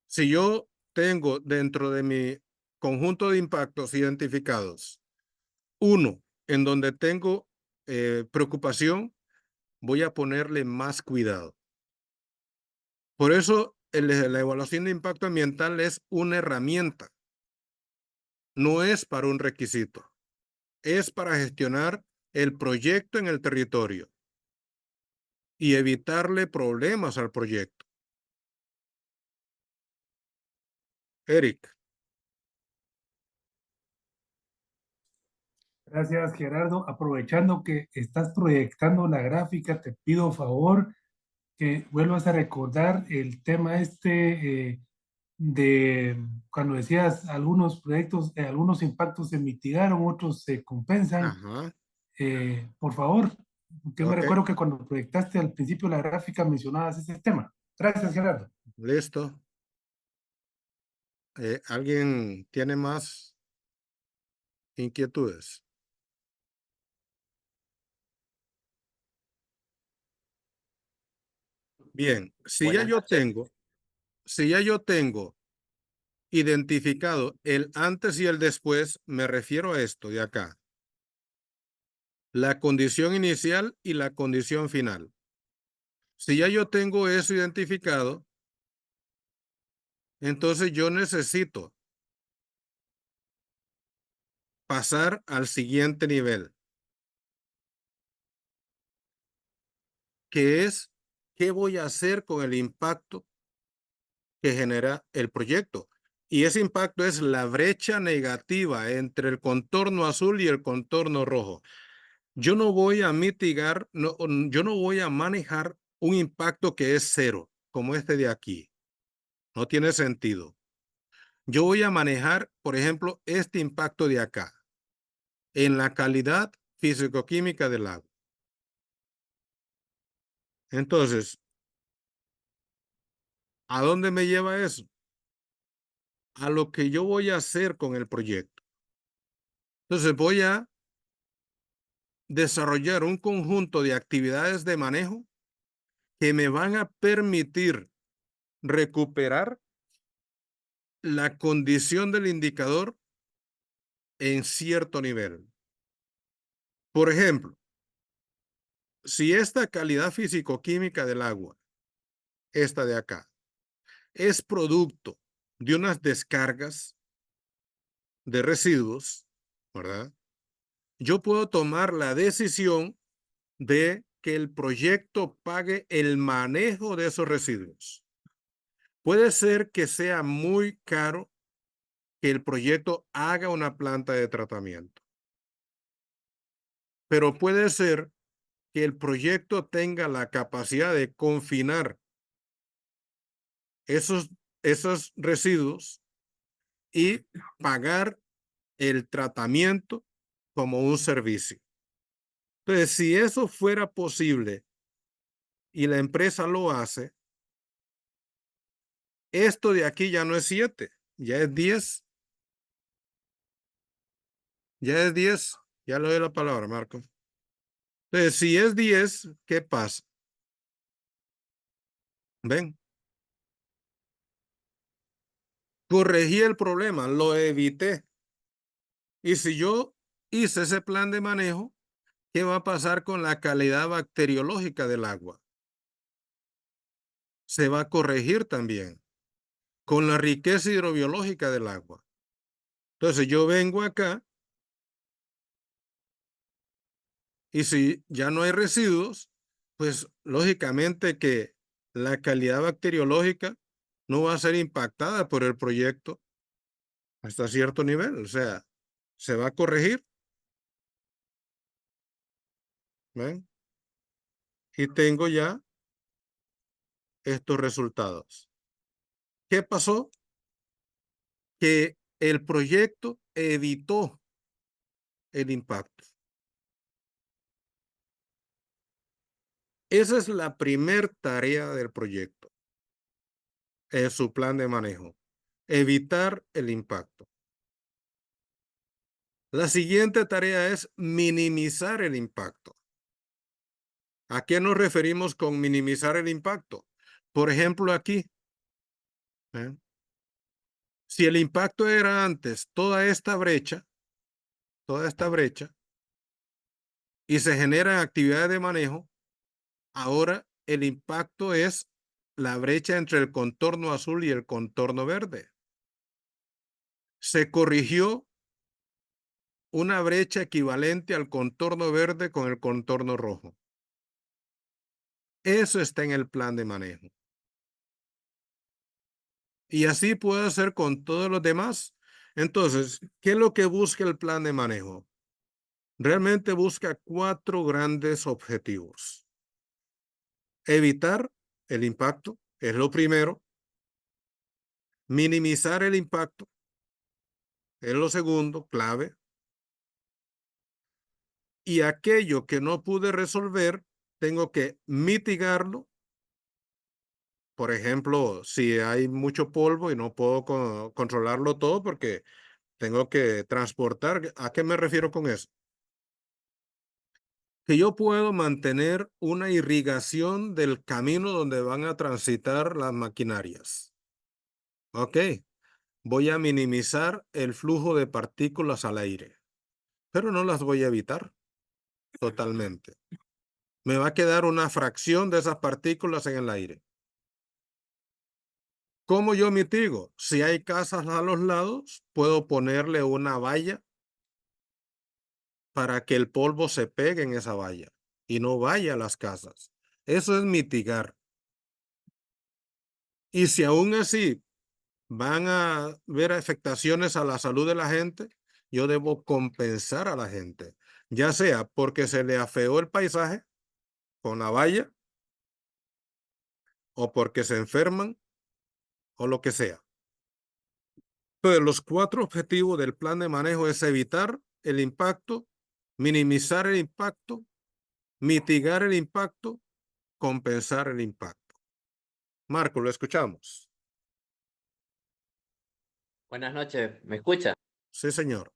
Si yo tengo dentro de mi conjunto de impactos identificados uno en donde tengo preocupación, voy a ponerle más cuidado. Por eso la evaluación de impacto ambiental es una herramienta, no es para un requisito, es para gestionar el proyecto en el territorio y evitarle problemas al proyecto. Eric. Gracias, Gerardo. Aprovechando que estás proyectando la gráfica, te pido favor que vuelvas a recordar el tema de cuando decías algunos proyectos, algunos impactos se mitigaron, otros se compensan. Ajá. Por favor, porque me Ok. recuerdo que cuando proyectaste al principio la gráfica mencionabas ese tema. Gracias, Gerardo. Listo. ¿Alguien tiene más inquietudes? Bien, si ya yo tengo identificado el antes y el después, me refiero a esto de acá. La condición inicial y la condición final. Si ya yo tengo eso identificado, entonces yo necesito pasar al siguiente nivel, que es qué voy a hacer con el impacto que genera el proyecto. Y ese impacto es la brecha negativa entre el contorno azul y el contorno rojo. Yo no voy a mitigar, yo no voy a manejar un impacto que es cero, como este de aquí. No tiene sentido. Yo voy a manejar, por ejemplo, este impacto de acá, en la calidad físico-química del agua. Entonces, ¿a dónde me lleva eso? A lo que yo voy a hacer con el proyecto. Entonces, voy a desarrollar un conjunto de actividades de manejo que me van a permitir recuperar la condición del indicador en cierto nivel. Por ejemplo, si esta calidad físico-química del agua, esta de acá, es producto de unas descargas de residuos, ¿verdad? Yo puedo tomar la decisión de que el proyecto pague el manejo de esos residuos. Puede ser que sea muy caro que el proyecto haga una planta de tratamiento, pero puede ser que el proyecto tenga la capacidad de confinar esos residuos y pagar el tratamiento como un servicio. Entonces, si eso fuera posible y la empresa lo hace, esto de aquí ya no es 7, ya es 10. Ya es 10. Ya le doy la palabra, Marco. Entonces, si es 10, ¿qué pasa? Ven. Corregí el problema, lo evité. Y si yo hice ese plan de manejo, ¿qué va a pasar con la calidad bacteriológica del agua? Se va a corregir también con la riqueza hidrobiológica del agua. Entonces yo vengo acá y si ya no hay residuos, pues lógicamente que la calidad bacteriológica no va a ser impactada por el proyecto hasta cierto nivel. O sea, se va a corregir. ¿Ven? Y tengo ya estos resultados. ¿Qué pasó? Que el proyecto evitó el impacto. Esa es la primera tarea del proyecto, en su plan de manejo, evitar el impacto. La siguiente tarea es minimizar el impacto. ¿A qué nos referimos con minimizar el impacto? Por ejemplo, aquí, ¿eh? Si el impacto era antes toda esta brecha, y se generan actividades de manejo, ahora el impacto es la brecha entre el contorno azul y el contorno verde. Se corrigió una brecha equivalente al contorno verde con el contorno rojo. Eso está en el plan de manejo. Y así puede hacer con todos los demás. Entonces, ¿qué es lo que busca el plan de manejo? Realmente busca 4 grandes objetivos. Evitar el impacto es lo primero. Minimizar el impacto es lo segundo, clave. Y aquello que no pude resolver, tengo que mitigarlo. Por ejemplo, si hay mucho polvo y no puedo controlarlo todo porque tengo que transportar. ¿A qué me refiero con eso? Que yo puedo mantener una irrigación del camino donde van a transitar las maquinarias. Ok, voy a minimizar el flujo de partículas al aire, pero no las voy a evitar totalmente. Me va a quedar una fracción de esas partículas en el aire. ¿Cómo yo mitigo? Si hay casas a los lados, puedo ponerle una valla para que el polvo se pegue en esa valla y no vaya a las casas. Eso es mitigar. Y si aún así van a ver afectaciones a la salud de la gente, yo debo compensar a la gente, ya sea porque se le afeó el paisaje con la valla o porque se enferman o lo que sea. Entonces, los 4 objetivos del plan de manejo es evitar el impacto, minimizar el impacto, mitigar el impacto, compensar el impacto. Marco, lo escuchamos. Buenas noches, ¿me escucha? Sí, señor.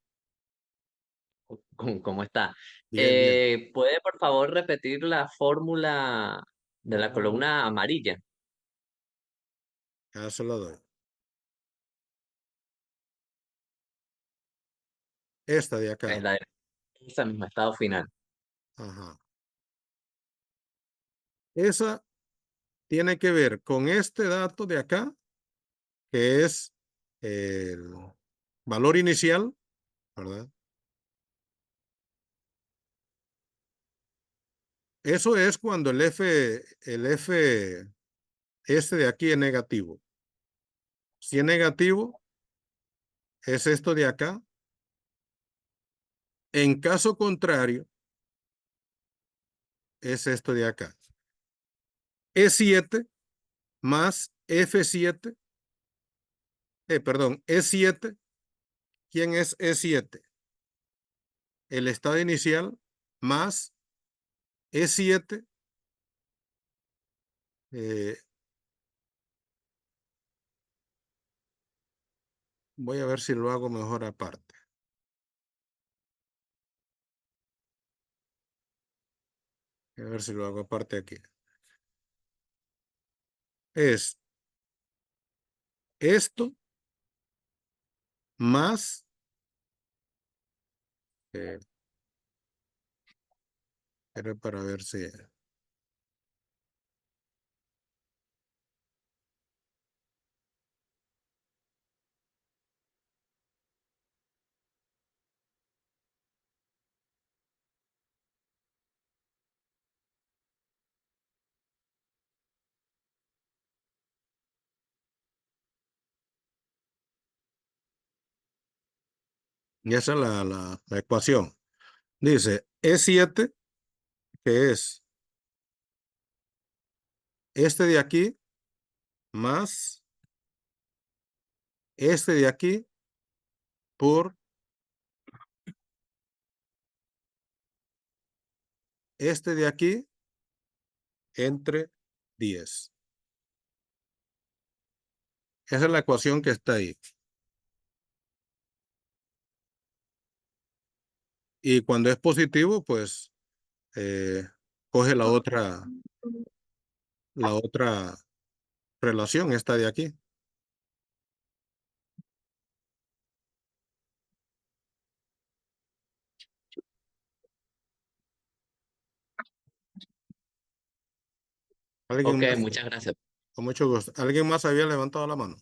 ¿Cómo está? Bien, bien. ¿Puede por favor repetir la fórmula de la columna amarilla? Ya se lo doy. Esta de acá. Es la de esa misma, estado final. Ajá. Esa tiene que ver con este dato de acá, que es el valor inicial, ¿verdad? Eso es cuando el F este de aquí es negativo. Si es negativo, es esto de acá. En caso contrario, es esto de acá. E7 más F7, perdón, E7. ¿Quién es E7? El estado inicial más E7. Voy a ver si lo hago mejor aparte. A ver si lo hago aparte aquí. Es esto más era para ver si y esa es la ecuación. Dice E7, que es este de aquí, más este de aquí por este de aquí entre 10. Esa es la ecuación que está ahí. Y cuando es positivo, pues coge la otra relación, esta de aquí. ¿Alguien Ok, más? muchas gracias. Con mucho gusto. ¿Alguien más había levantado la mano?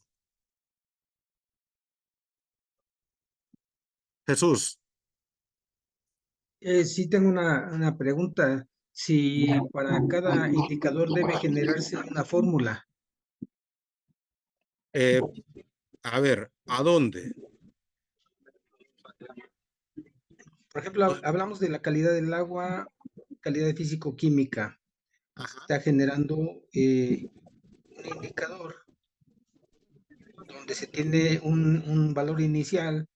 Jesús. Sí tengo una pregunta. Si para cada indicador debe generarse una fórmula. A ver, ¿a dónde? Por ejemplo, hablamos de la calidad del agua, calidad físico-química. Está generando un indicador donde se tiene un valor inicial,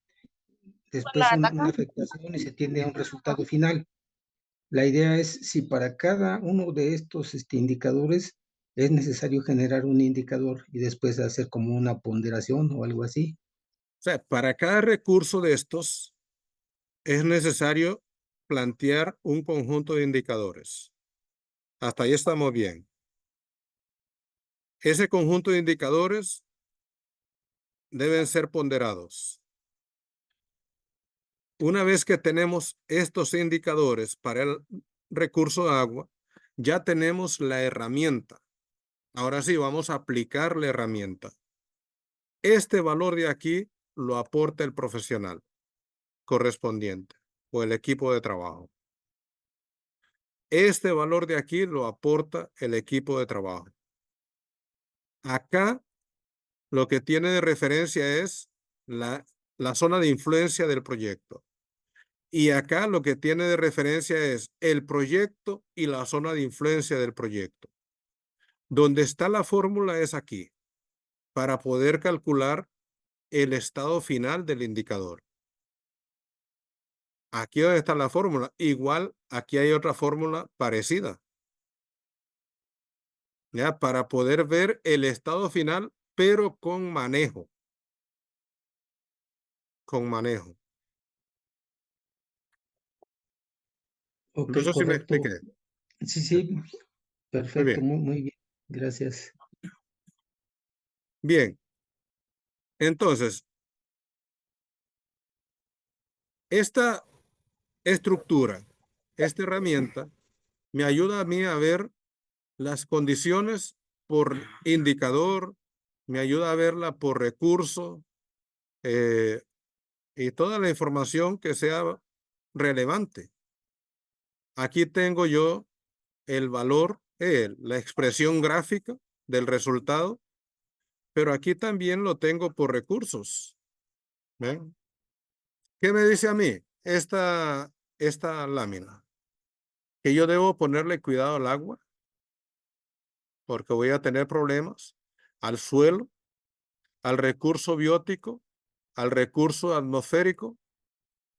después una afectación y se tiene un resultado final. La idea es si para cada uno de estos indicadores es necesario generar un indicador y después hacer como una ponderación o algo así. O sea, para cada recurso de estos es necesario plantear un conjunto de indicadores. Hasta ahí estamos bien. Ese conjunto de indicadores deben ser ponderados. Una vez que tenemos estos indicadores para el recurso agua, ya tenemos la herramienta. Ahora sí, vamos a aplicar la herramienta. Este valor de aquí lo aporta el profesional correspondiente o el equipo de trabajo. Este valor de aquí lo aporta el equipo de trabajo. Acá lo que tiene de referencia es la zona de influencia del proyecto. Y acá lo que tiene de referencia es el proyecto y la zona de influencia del proyecto. Donde está la fórmula es aquí, para poder calcular el estado final del indicador. Aquí donde está la fórmula. Igual, aquí hay otra fórmula parecida. ¿Ya? Para poder ver el estado final, pero con manejo. Con manejo. Ok, No sé si me correcto. expliqué. Sí, sí, perfecto, bien. muy bien. Gracias. Bien. Entonces, esta estructura, esta herramienta, me ayuda a mí a ver las condiciones por indicador, me ayuda a verla por recurso y toda la información que sea relevante. Aquí tengo yo el valor, la expresión gráfica del resultado, pero aquí también lo tengo por recursos. ¿Ven? ¿Qué me dice a mí esta lámina? Que yo debo ponerle cuidado al agua, porque voy a tener problemas, al suelo, al recurso biótico, al recurso atmosférico,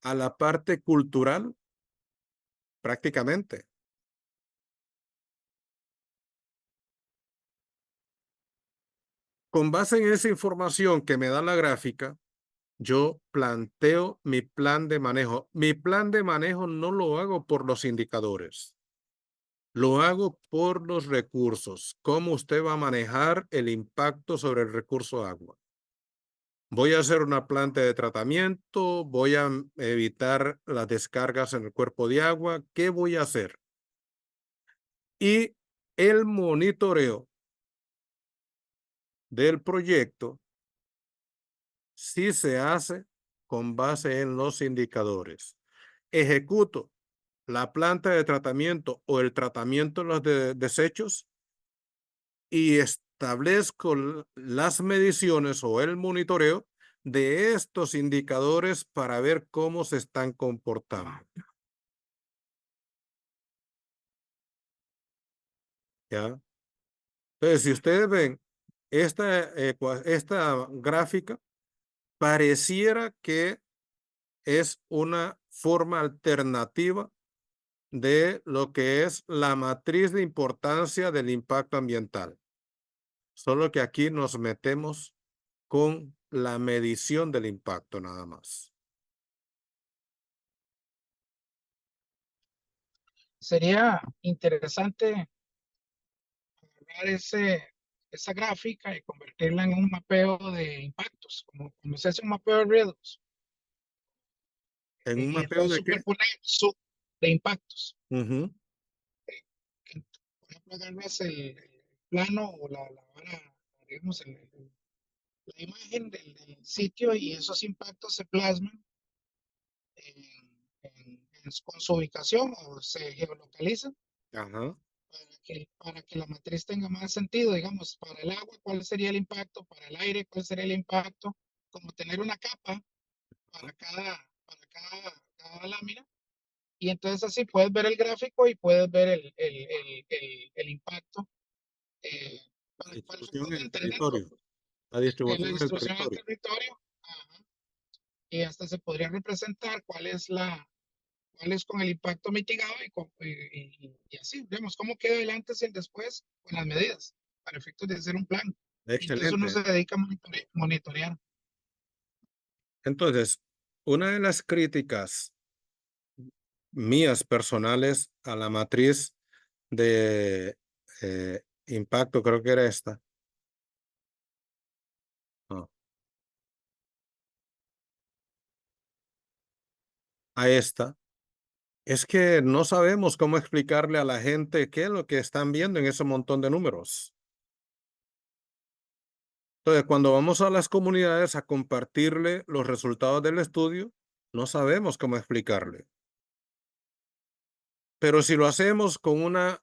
a la parte cultural, prácticamente. Con base en esa información que me da la gráfica, yo planteo mi plan de manejo. Mi plan de manejo no lo hago por los indicadores. Lo hago por los recursos. ¿Cómo usted va a manejar el impacto sobre el recurso agua? Voy a hacer una planta de tratamiento, voy a evitar las descargas en el cuerpo de agua. ¿Qué voy a hacer? Y el monitoreo del proyecto sí se hace con base en los indicadores. Ejecuto la planta de tratamiento o el tratamiento de los desechos y establezco las mediciones o el monitoreo de estos indicadores para ver cómo se están comportando. ¿Ya? Entonces, si ustedes ven, esta gráfica pareciera que es una forma alternativa de lo que es la matriz de importancia del impacto ambiental. Solo que aquí nos metemos con la medición del impacto nada más. Sería interesante agarrar esa gráfica y convertirla en un mapeo de impactos, como se hace un mapeo de riesgos. ¿En un Y mapeo entonces de qué? superponer de impactos. Ujú. Por ejemplo, agarras el plano o la vara, digamos, la imagen del sitio y esos impactos se plasman con su ubicación o se geolocalizan Ajá. para que la matriz tenga más sentido, digamos, para el agua, cuál sería el impacto, para el aire, cuál sería el impacto, como tener una capa para cada lámina. Y entonces así puedes ver el gráfico y puedes ver el impacto La para distribución efectos en de el entenderlo. territorio. La La distribución en el distribución del territorio. territorio, ajá, y hasta se podría representar cuál es con el impacto mitigado y así, vemos cómo queda el antes y el después con las medidas para efectos de hacer un plan. Y entonces uno Excelente. se dedica a monitorear. Entonces, una de las críticas mías personales a la matriz de impacto, creo que era esta. No, a esta. Es que no sabemos cómo explicarle a la gente qué es lo que están viendo en ese montón de números. Entonces, cuando vamos a las comunidades a compartirle los resultados del estudio, no sabemos cómo explicarle. Pero si lo hacemos con una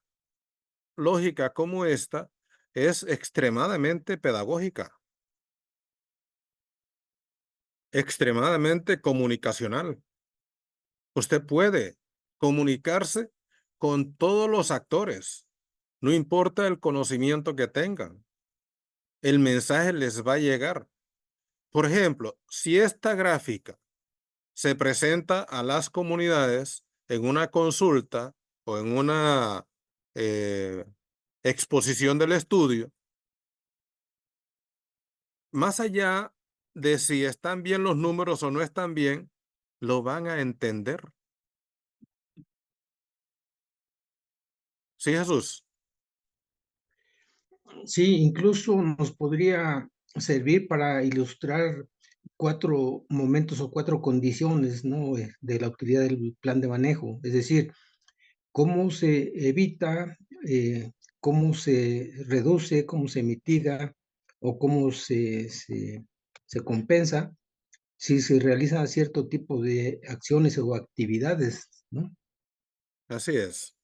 lógica como esta, es extremadamente pedagógica, extremadamente comunicacional. Usted puede comunicarse con todos los actores, no importa el conocimiento que tengan. El mensaje les va a llegar. Por ejemplo, si esta gráfica se presenta a las comunidades en una consulta o en una eh, exposición del estudio, más allá de si están bien los números o no están bien, lo van a entender. Sí, Jesús. Sí, incluso nos podría servir para ilustrar 4 momentos o 4 condiciones, ¿no? De la utilidad del plan de manejo. Es decir, cómo se evita, cómo se reduce, cómo se mitiga o cómo se compensa si se realizan cierto tipo de acciones o actividades, ¿no? Así es.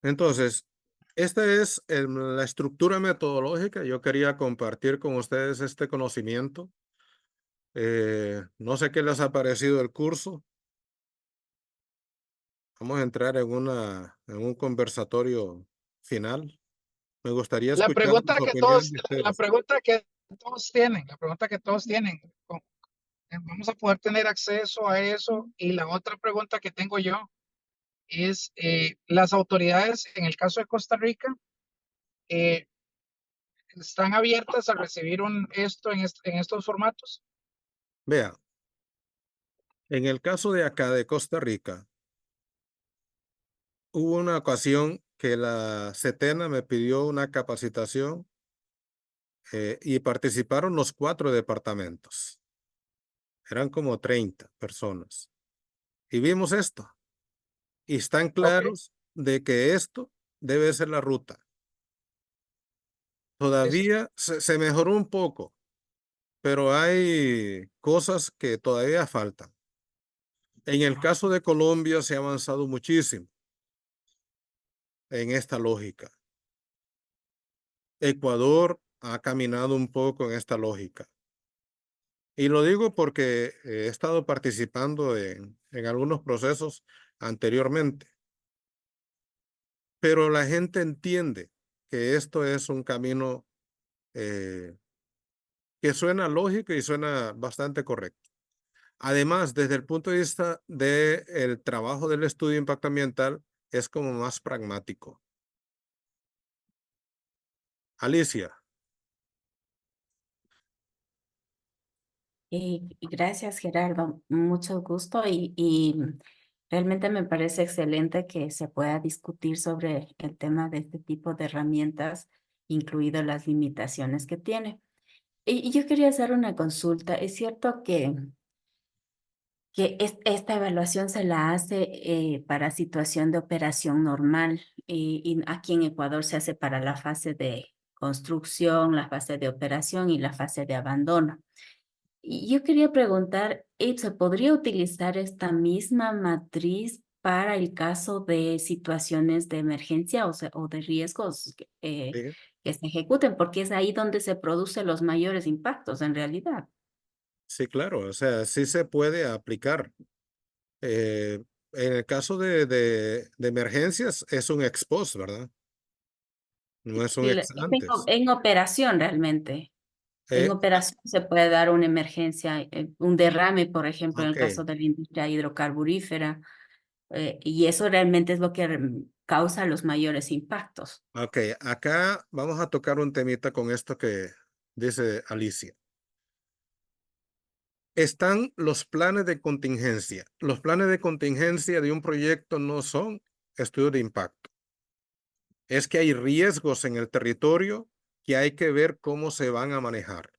Entonces, esta es la estructura metodológica. Yo quería compartir con ustedes este conocimiento. No sé qué les ha parecido el curso. Vamos a entrar en un conversatorio final. Me gustaría La escuchar pregunta las que opiniones todos, de la ustedes. pregunta que todos tienen, la pregunta que todos tienen, vamos a poder tener acceso a eso. Y la otra pregunta que tengo yo es, las autoridades, en el caso de Costa Rica, eh, ¿están abiertas a recibir esto en estos formatos? Vea, en el caso de acá de Costa Rica, hubo una ocasión que la CETENA me pidió una capacitación y participaron los 4 departamentos. Eran como 30 personas. Y vimos esto. Y están Ok, claros de que esto debe ser la ruta. listo. Todavía se mejoró un poco, pero hay cosas que todavía faltan. En el caso de Colombia se ha avanzado muchísimo en esta lógica. Ecuador ha caminado un poco en esta lógica. Y lo digo porque he estado participando en algunos procesos anteriormente. Pero la gente entiende que esto es un camino que suena lógico y suena bastante correcto. Además, desde el punto de vista del trabajo del estudio de impacto ambiental, es como más pragmático. Alicia. Gracias, Gerardo. Mucho gusto y realmente me parece excelente que se pueda discutir sobre el tema de este tipo de herramientas, incluidas las limitaciones que tiene. Y yo quería hacer una consulta. Es cierto que esta evaluación se la hace para situación de operación normal y aquí en Ecuador se hace para la fase de construcción, la fase de operación y la fase de abandono. Y yo quería preguntar, ¿se podría utilizar esta misma matriz para el caso de situaciones de emergencia o de riesgos Sí, que se ejecuten? Porque es ahí donde se producen los mayores impactos en realidad. sí, claro. O sea, sí se puede aplicar. En el caso de emergencias, es un ex post, ¿verdad? No es un Sí, ex antes. en operación realmente. En Eh, operación se puede dar una emergencia, un derrame, por ejemplo, en el ok, caso de la industria hidrocarburífera, y eso realmente es lo que causa los mayores impactos. ok. Acá vamos a tocar un temita con esto que dice Alicia. Están los planes de contingencia. Los planes de contingencia de un proyecto no son estudios de impacto. Es que hay riesgos en el territorio que hay que ver cómo se van a manejar.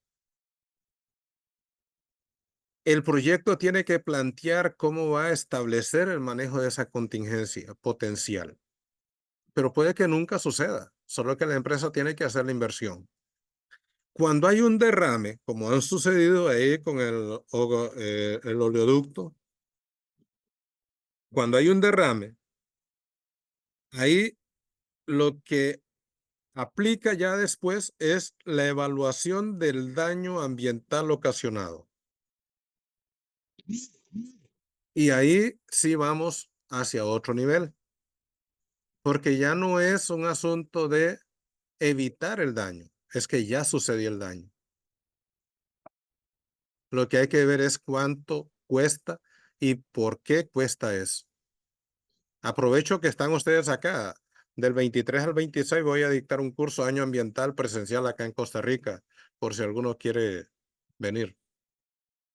El proyecto tiene que plantear cómo va a establecer el manejo de esa contingencia potencial, pero puede que nunca suceda, solo que la empresa tiene que hacer la inversión. Cuando hay un derrame, como han sucedido ahí con el oleoducto, cuando hay un derrame, ahí lo que aplica ya después es la evaluación del daño ambiental ocasionado. Y ahí sí vamos hacia otro nivel, porque ya no es un asunto de evitar el daño, es que ya sucedió el daño. Lo que hay que ver es cuánto cuesta y por qué cuesta eso. Aprovecho que están ustedes acá. Del 23 al 26 voy a dictar un curso año ambiental presencial acá en Costa Rica, por si alguno quiere venir.